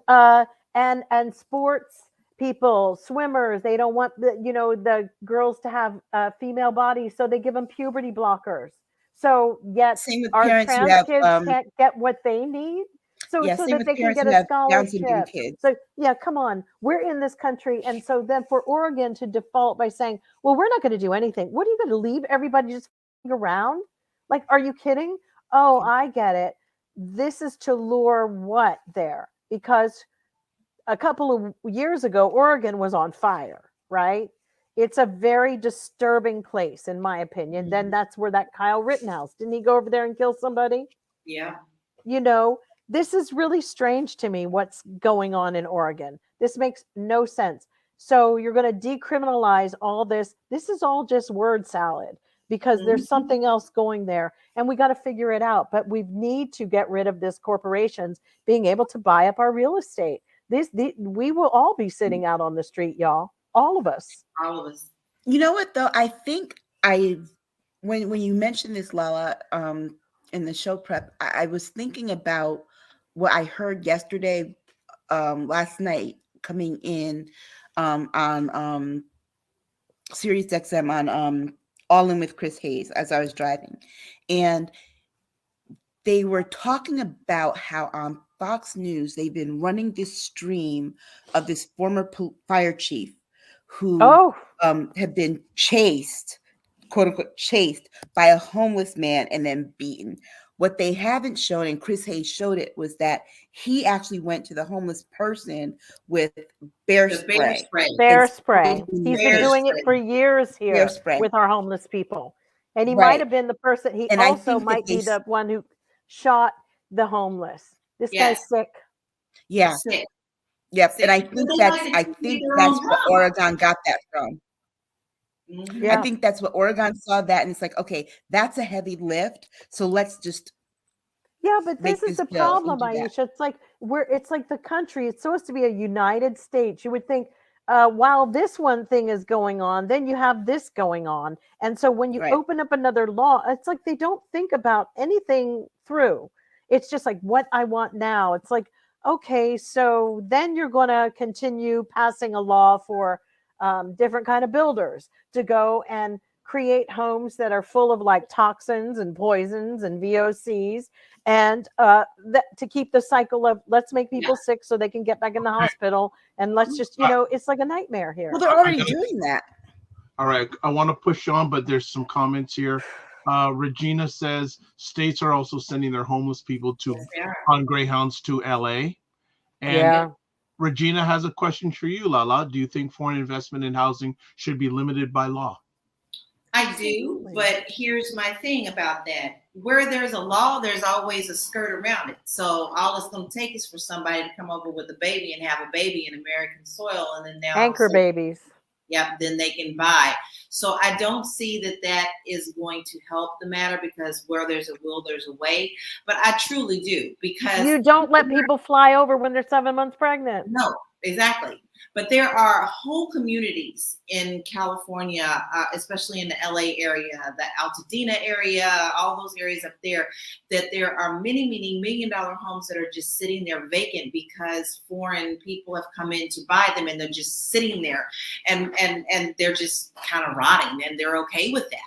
sports people, swimmers. They don't want the girls to have female bodies, so they give them puberty blockers. So yet our trans kids can't get what they need. So that they can get a scholarship. So yeah, come on. We're in this country. And so then for Oregon to default by saying, well, we're not going to do anything. What are you going to leave everybody just around? Like, are you kidding? Oh, I get it. This is to lure what there? Because a couple of years ago, Oregon was on fire, right? It's a very disturbing place, in my opinion. Mm-hmm. Then that's where that Kyle Rittenhouse, didn't he go over there and kill somebody? Yeah. You know, this is really strange to me, what's going on in Oregon. This makes no sense. So you're going to decriminalize all this. This is all just word salad because there's something else going there, and we got to figure it out. But we need to get rid of this corporations being able to buy up our real estate. We will all be sitting out on the street, y'all. All of us. All of us. You know what, though? I think when you mentioned this, LaLa, in the show prep, I was thinking about what I heard yesterday, last night, coming in on Sirius XM on All In with Chris Hayes as I was driving. And they were talking about how on Fox News, they've been running this stream of this former fire chief who have been chased quote unquote chased by a homeless man and then beaten. What they haven't shown, and Chris Hayes showed it, was that he actually went to the homeless person with bear spray. Bear spray. He's Bear been doing spray. it for years Bear here spray. with our homeless people. And he Right. might have been the person, he And I also think that might be the one who shot the homeless. This Yes. guy's sick. Yeah. Sick. Yep. Sick. And I They think don't that's like to I treat think their that's own what job. Oregon got that from. Mhm. Yeah. I think that's what Oregon saw that, and it's like, okay, that's a heavy lift. So let's just Yeah, but make this is this the bill and problem, do that. Aisha. It's like it's like the country. It's supposed to be a United States. You would think, while this one thing is going on, then you have this going on. And so when you Right. open up another law, it's like they don't think about anything through. It's just like what I want now. It's like, okay, so then you're going to continue passing a law for different kind of builders to go and create homes that are full of like toxins and poisons and VOCs, and to keep the cycle of let's make people sick so they can get back in the hospital, and let's just, it's like a nightmare here. Well, they're already doing that. All right, I want to push on, but there's some comments here. Regina says states are also sending their homeless people on Greyhounds to LA. And Regina has a question for you, LaLa. Do you think foreign investment in housing should be limited by law? I do, but here's my thing about that. Where there's a law, there's always a skirt around it. So all it's going to take is for somebody to come over with a baby and have a baby in American soil, and then now anchor babies. Yep, then they can buy. So I don't see that is going to help the matter, because where there's a will, there's a way. But I truly do, because you don't let people fly over when they're 7 months pregnant. No, exactly. But there are whole communities in California, especially in the LA area, the Altadena area, all those areas up there, that there are many, many $1 million homes that are just sitting there vacant because foreign people have come in to buy them, and they're just sitting there, and they're just kind of rotting, and they're okay with that.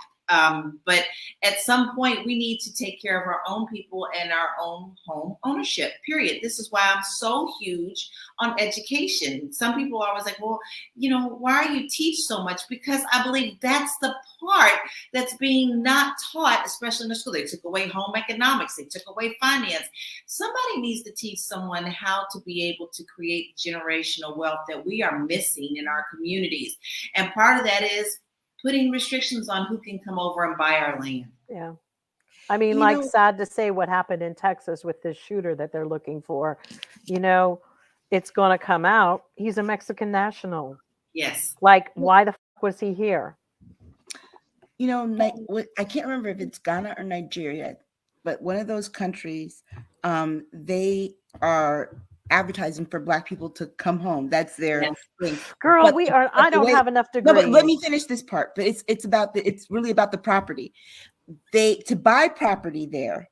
But at some point, we need to take care of our own people and our own home ownership, period. This is why I'm so huge on education. Some people are always like, well, why do you teach so much? Because I believe that's the part that's being not taught, especially in the school. They took away home economics. They took away finance. Somebody needs to teach someone how to be able to create generational wealth that we are missing in our communities. And part of that is putting restrictions on who can come over and buy our land. Yeah. I mean, sad to say what happened in Texas with this shooter that they're looking for. It's going to come out. He's a Mexican national. Yes. Like, why the fuck was he here? I can't remember if it's Ghana or Nigeria, but one of those countries, they are advertising for Black people to come home. That's their thing. Girl, I don't have enough degrees. No, but let me finish this part. But it's really about the property. To buy property there,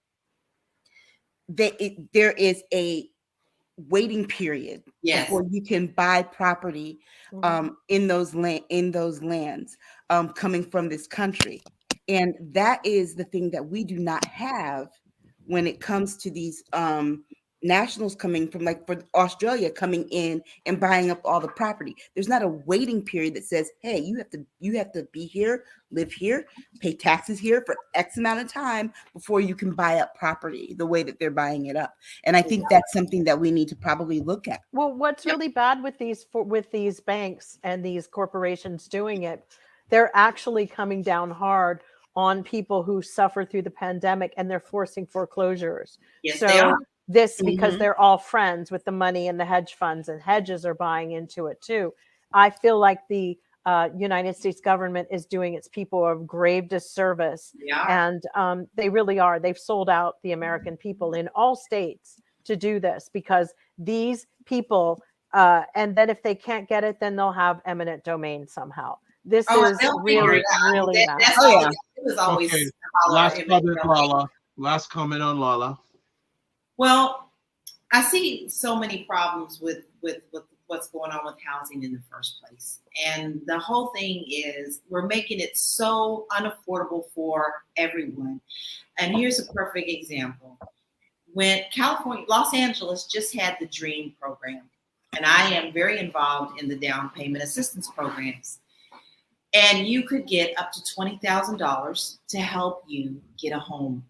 there is a waiting period before you can buy property in those lands coming from this country. And that is the thing that we do not have when it comes to these nationals coming from, like, for Australia, coming in and buying up all the property. There's not a waiting period that says, hey, you have to be here, live here, pay taxes here for X amount of time before you can buy up property the way that they're buying it up. And I think that's something that we need to probably look at. Well, what's really bad with these banks and these corporations doing it, they're actually coming down hard on people who suffer through the pandemic, and they're forcing foreclosures. Yes, they are. Because they're all friends with the money and the hedge funds, and hedges are buying into it too. I feel like the United States government is doing its people a grave disservice. And they really are. They've sold out the American people in all states to do this, because these people, and then if they can't get it, then they'll have eminent domain somehow. This is really, really bad. It was always okay. Last comment on LaLa. Well, I see so many problems with what's going on with housing in the first place. And the whole thing is we're making it so unaffordable for everyone. And here's a perfect example. When Los Angeles just had the DREAM program, and I am very involved in the down payment assistance programs. And you could get up to $20,000 to help you get a home.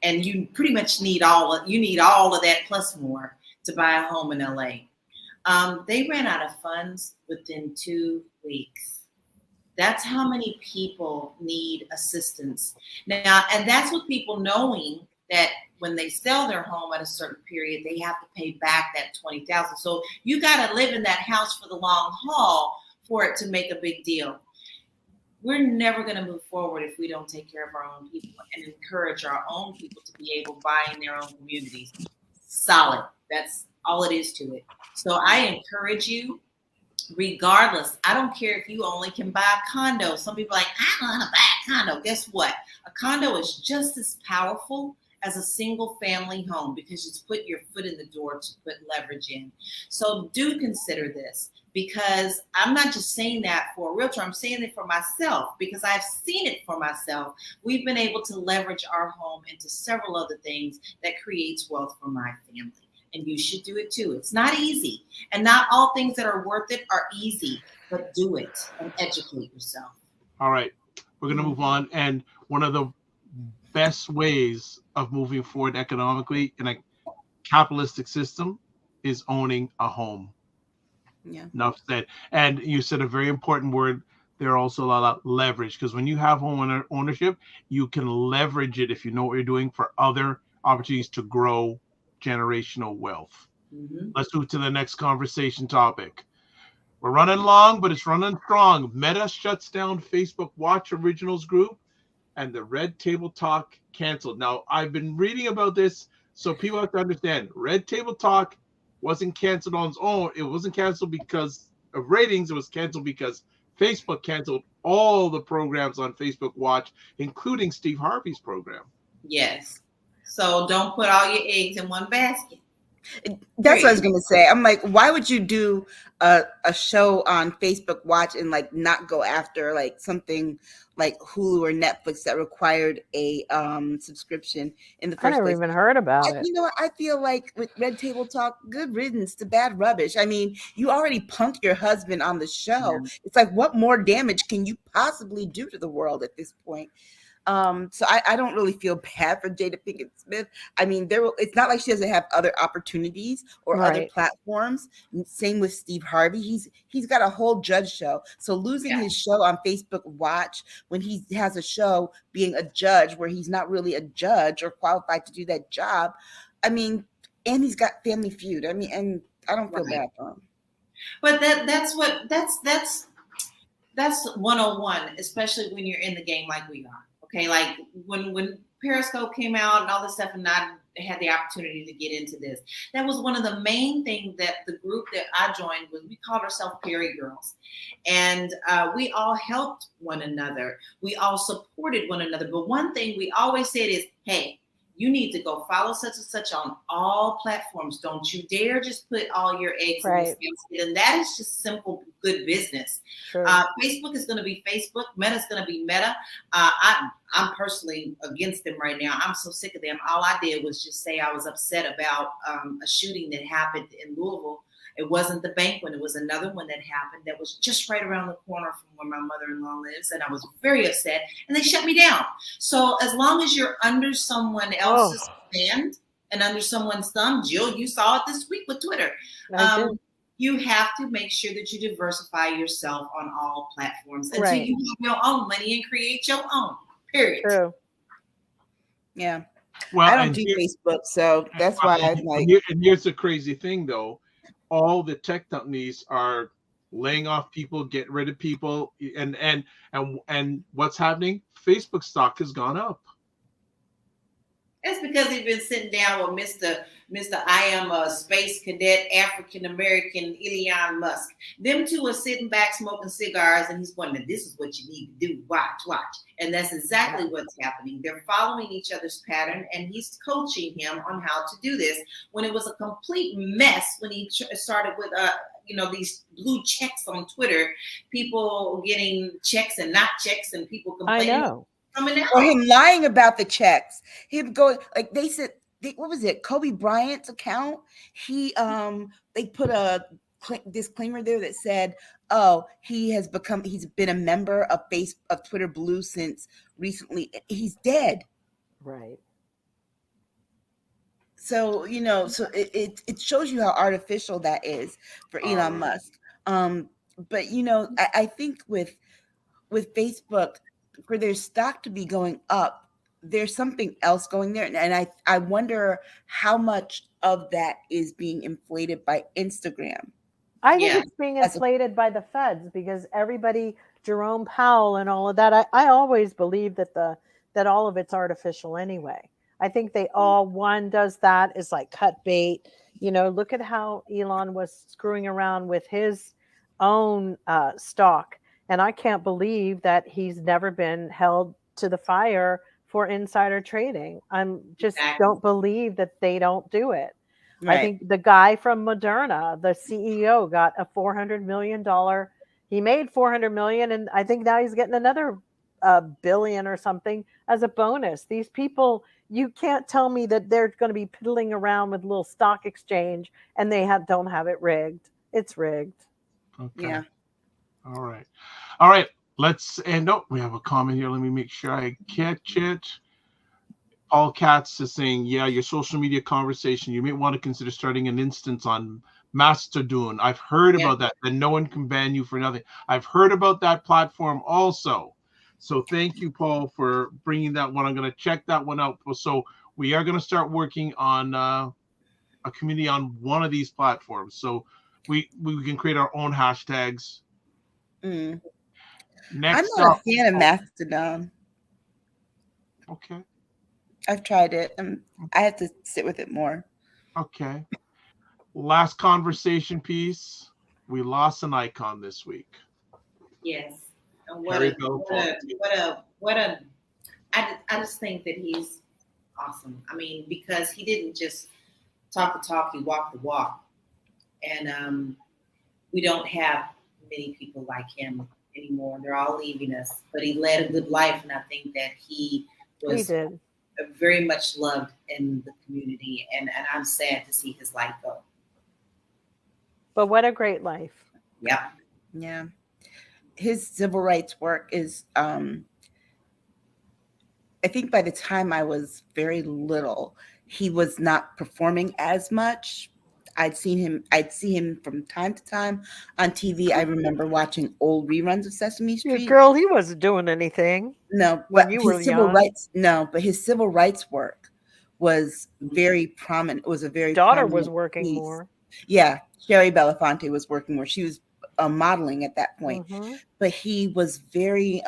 And you pretty much need all of that plus more to buy a home in LA. They ran out of funds within 2 weeks. That's how many people need assistance now. And that's with people knowing that when they sell their home at a certain period, they have to pay back that $20,000. So you got to live in that house for the long haul for it to make a big deal. We're never going to move forward if we don't take care of our own people and encourage our own people to be able to buy in their own communities. Solid. That's all it is to it. So I encourage you, regardless. I don't care if you only can buy a condo. Some people are like, I don't want to buy a condo. Guess what? A condo is just as powerful as a single family home because it's put your foot in the door to put leverage in. So do consider this, because I'm not just saying that for a realtor. I'm saying it for myself because I've seen it for myself. We've been able to leverage our home into several other things that creates wealth for my family. And you should do it too. It's not easy. And not all things that are worth it are easy, but do it and educate yourself. All right. We're going to move on. And one of the best ways of moving forward economically in a capitalistic system is owning a home. Yeah. Enough said. And you said a very important word there also, LaLa, leverage. Because when you have home ownership, you can leverage it if you know what you're doing for other opportunities to grow generational wealth. Mm-hmm. Let's move to the next conversation topic. We're running long, but it's running strong. Meta shuts down Facebook Watch Originals group, and the Red Table Talk canceled. Now, I've been reading about this, so people have to understand. Red Table Talk wasn't canceled on its own. It wasn't canceled because of ratings. It was canceled because Facebook canceled all the programs on Facebook Watch, including Steve Harvey's program. Yes. So don't put all your eggs in one basket. That's what I was going to say. I'm like, why would you do a show on Facebook Watch and like not go after like something like Hulu or Netflix that required a subscription in the first place? I never even heard about it. You know what? I feel like with Red Table Talk, good riddance to bad rubbish. I mean, you already punked your husband on the show. Yeah. It's like, what more damage can you possibly do to the world at this point? So I don't really feel bad for Jada Pinkett Smith. I mean, it's not like she doesn't have other opportunities or other platforms. Same with Steve Harvey. He's got a whole judge show. So losing his show on Facebook Watch when he has a show being a judge where he's not really a judge or qualified to do that job. I mean, and he's got Family Feud. I mean, and I don't feel bad for him. But that's 101, especially when you're in the game like we are. Okay, like when Periscope came out and all this stuff, and I had the opportunity to get into this, that was one of the main things that the group that I joined was. We called ourselves Perry Girls, and we all helped one another. We all supported one another. But one thing we always said is, hey, you need to go follow such and such on all platforms. Don't you dare just put all your eggs in this basket. And that is just simple, good business. Sure. Facebook is going to be Facebook. Meta is going to be Meta. I'm personally against them right now. I'm so sick of them. All I did was just say I was upset about a shooting that happened in Louisville. It wasn't the bank one. It was another one that happened that was just right around the corner from where my mother-in-law lives. And I was very upset. And they shut me down. So as long as you're under someone else's band and under someone's thumb, Jill, you saw it this week with Twitter. You have to make sure that you diversify yourself on all platforms until you have your own money and create your own. Period. True. Yeah. Well, I don't do Facebook, so that's why I'm like. And here's the crazy thing, though. All the tech companies are laying off people, getting rid of people, and what's happening? Facebook stock has gone up. That's because he's been sitting down with Mr. I am a space cadet, African American, Elon Musk. Them two are sitting back smoking cigars, and he's going, this is what you need to do. Watch. And that's exactly what's happening. They're following each other's pattern, and he's coaching him on how to do this. When it was a complete mess, when he started with these blue checks on Twitter, people getting checks and not checks, and people complaining. I know. Or him lying about the checks. Him going, like they said, what was it? Kobe Bryant's account. He they put a disclaimer there that said, "Oh, he's been a member of Twitter Blue since recently." He's dead. Right. So so it shows you how artificial that is for Elon Musk. But I think with Facebook, for their stock to be going up, there's something else going there, and I wonder how much of that is being inflated by Instagram. I think it's being inflated by the feds, because everybody, Jerome Powell and all of that, I always believe that all of it's artificial anyway. I think they all, one does that is like cut bait. Look at how Elon was screwing around with his own stock. And I can't believe that he's never been held to the fire for insider trading. I'm just don't believe that they don't do it. Right. I think the guy from Moderna, the CEO, got a $400 million. He made $400 million, and I think now he's getting another billion or something as a bonus. These people, you can't tell me that they're going to be piddling around with a little stock exchange and they don't have it rigged. It's rigged. Okay. Yeah. All right. Let's end up. We have a comment here. Let me make sure I catch it. All Cats is saying, yeah, your social media conversation, you may want to consider starting an instance on Mastodon. I've heard about that. Then no one can ban you for nothing. I've heard about that platform also. So thank you, Paul, for bringing that one. I'm going to check that one out. So we are going to start working on a community on one of these platforms. So we can create our own hashtags. Mm. Next I'm not a fan of Mastodon. Okay. I've tried it. I have to sit with it more. Okay. Last conversation piece. We lost an icon this week. Yes. Harry Belafonte. I just think that he's awesome. I mean, because he didn't just talk the talk, he walked the walk. And we don't have many people like him anymore. They're all leaving us. But he led a good life, and I think that he was very much loved in the community, and I'm sad to see his life go. But what a great life. Yep. Yeah. His civil rights work is, I think by the time I was very little, he was not performing as much. I'd see him from time to time on TV. I remember watching old reruns of Sesame Street. Girl, he wasn't doing anything. No, when you were young. But his civil rights work was very prominent. It was a very daughter was working piece. More. Yeah, Harry Belafonte was working more. She was modeling at that point. Mm-hmm. But he was very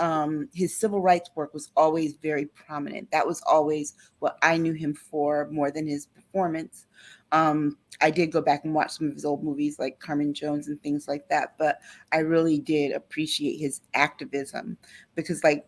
his civil rights work was always very prominent. That was always what I knew him for, more than his performance. I did go back and watch some of his old movies like Carmen Jones and things like that, but I really did appreciate his activism because like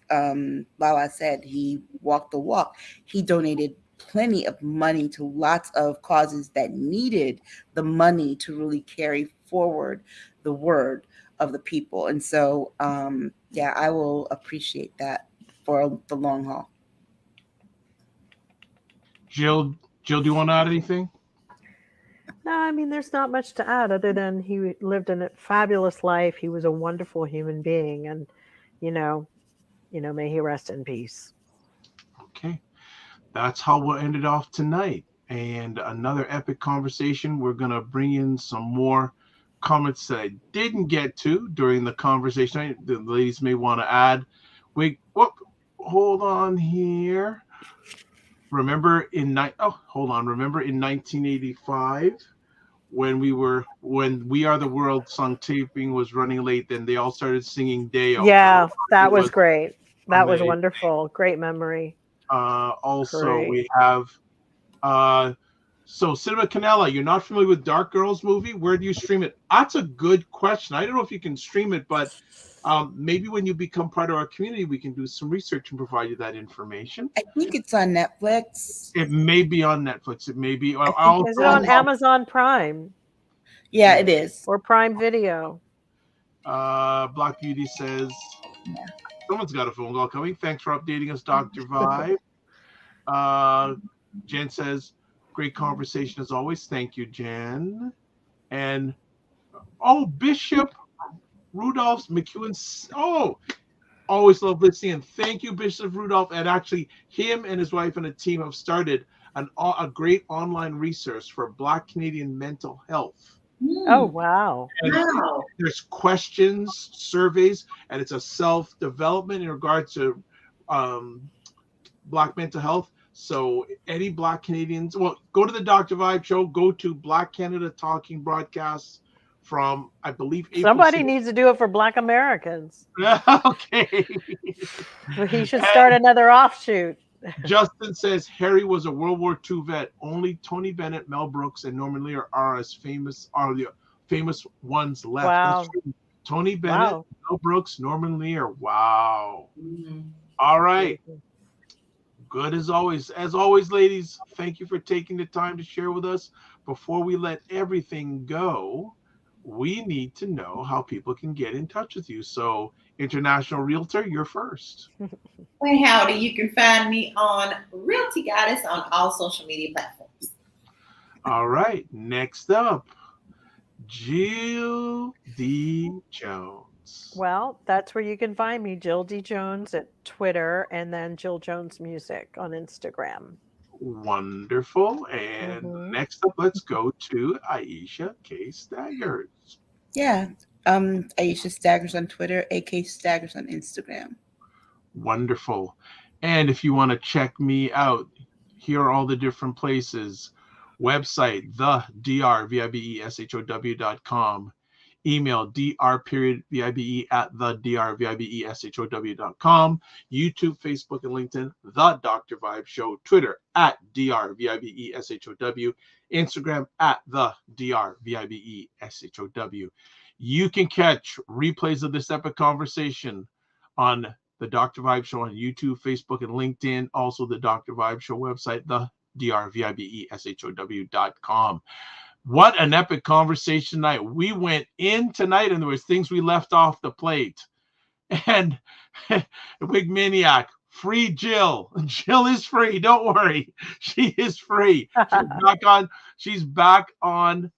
LaLa said, he walked the walk. He donated plenty of money to lots of causes that needed the money to really carry forward the word of the people. And so, I will appreciate that for the long haul. Jill, do you want to add anything? No, I mean, there's not much to add other than he lived a fabulous life. He was a wonderful human being, and, may he rest in peace. Okay. That's how we'll end it off tonight. And another epic conversation. We're going to bring in some more comments that I didn't get to during the conversation. The ladies may want to add. Hold on here. Remember in 1985 when We Are the World song taping was running late, then they all started singing Deo. Yeah, that was great. That was wonderful. Great memory. We have so Cinema Canela, you're not familiar with Dark Girls movie? Where do you stream it? That's a good question. I don't know if you can stream it, but maybe when you become part of our community, we can do some research and provide you that information. I think it's on Netflix. It may be on Netflix. It may be. Is it on Amazon Prime? Yeah, it is. Or Prime Video. Black Beauty says, someone's got a phone call coming. Thanks for updating us, Dr. Vibe. Jen says, great conversation as always. Thank you, Jen. And Oh, Bishop Rudolph McEwen. Oh, always love listening. And thank you, Bishop Rudolph. And actually, him and his wife and a team have started a great online resource for Black Canadian mental health. Oh, wow. And there's questions, surveys, and it's a self-development in regards to Black mental health. So any Black Canadians, well, go to the Dr. Vibe show, go to Black Canada Talking broadcasts from, I believe, April. Somebody needs to do it for Black Americans. Okay. He should start another offshoot. Justin says Harry was a World War II vet. Only Tony Bennett, Mel Brooks, and Norman Lear are the famous ones left. Wow. That's true. Tony Bennett, Wow. Mel Brooks, Norman Lear. Wow. Mm-hmm. All right. Good as always. As always, ladies, thank you for taking the time to share with us. Before we let everything go, we need to know how people can get in touch with you. So, International Realtor, you're first. Hey, howdy. You can find me on Realty Goddess on all social media platforms. All right. Next up, Jill D. Jones. Well, that's where you can find me, Jill D. Jones at Twitter, and then Jill Jones Music on Instagram. Wonderful. And next up, let's go to Aisha K. Staggers. Yeah. Aisha Staggers on Twitter, AK Staggers on Instagram. Wonderful. And if you want to check me out, here are all the different places. Website, thedrvibeshow.com. Email dr.vibeshow@thedrvibeshow.com. YouTube, Facebook, and LinkedIn, The Dr. Vibe Show. Twitter, @drvibeshow. Instagram, @the drvibeshow. You can catch replays of this epic conversation on The Dr. Vibe Show on YouTube, Facebook, and LinkedIn. Also, The Dr. Vibe Show website, the drvibeshow.com. What an epic conversation night. We went in tonight and there was things we left off the plate. And Big Maniac, free Jill. Jill is free. Don't worry. She is free. She's back on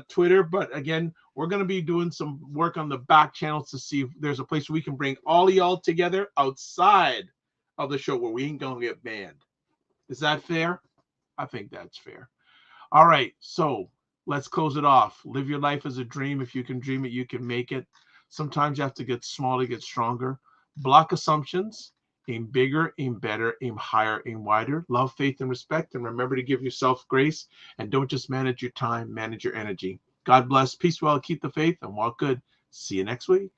Twitter. But again, we're going to be doing some work on the back channels to see if there's a place where we can bring all of y'all together outside of the show where we ain't going to get banned. Is that fair? I think that's fair. All right, so let's close it off. Live your life as a dream. If you can dream it, you can make it. Sometimes you have to get small to get stronger. Block assumptions. Aim bigger, aim better, aim higher, aim wider. Love, faith, and respect. And remember to give yourself grace. And don't just manage your time, manage your energy. God bless. Peace well. Keep the faith and walk good. See you next week.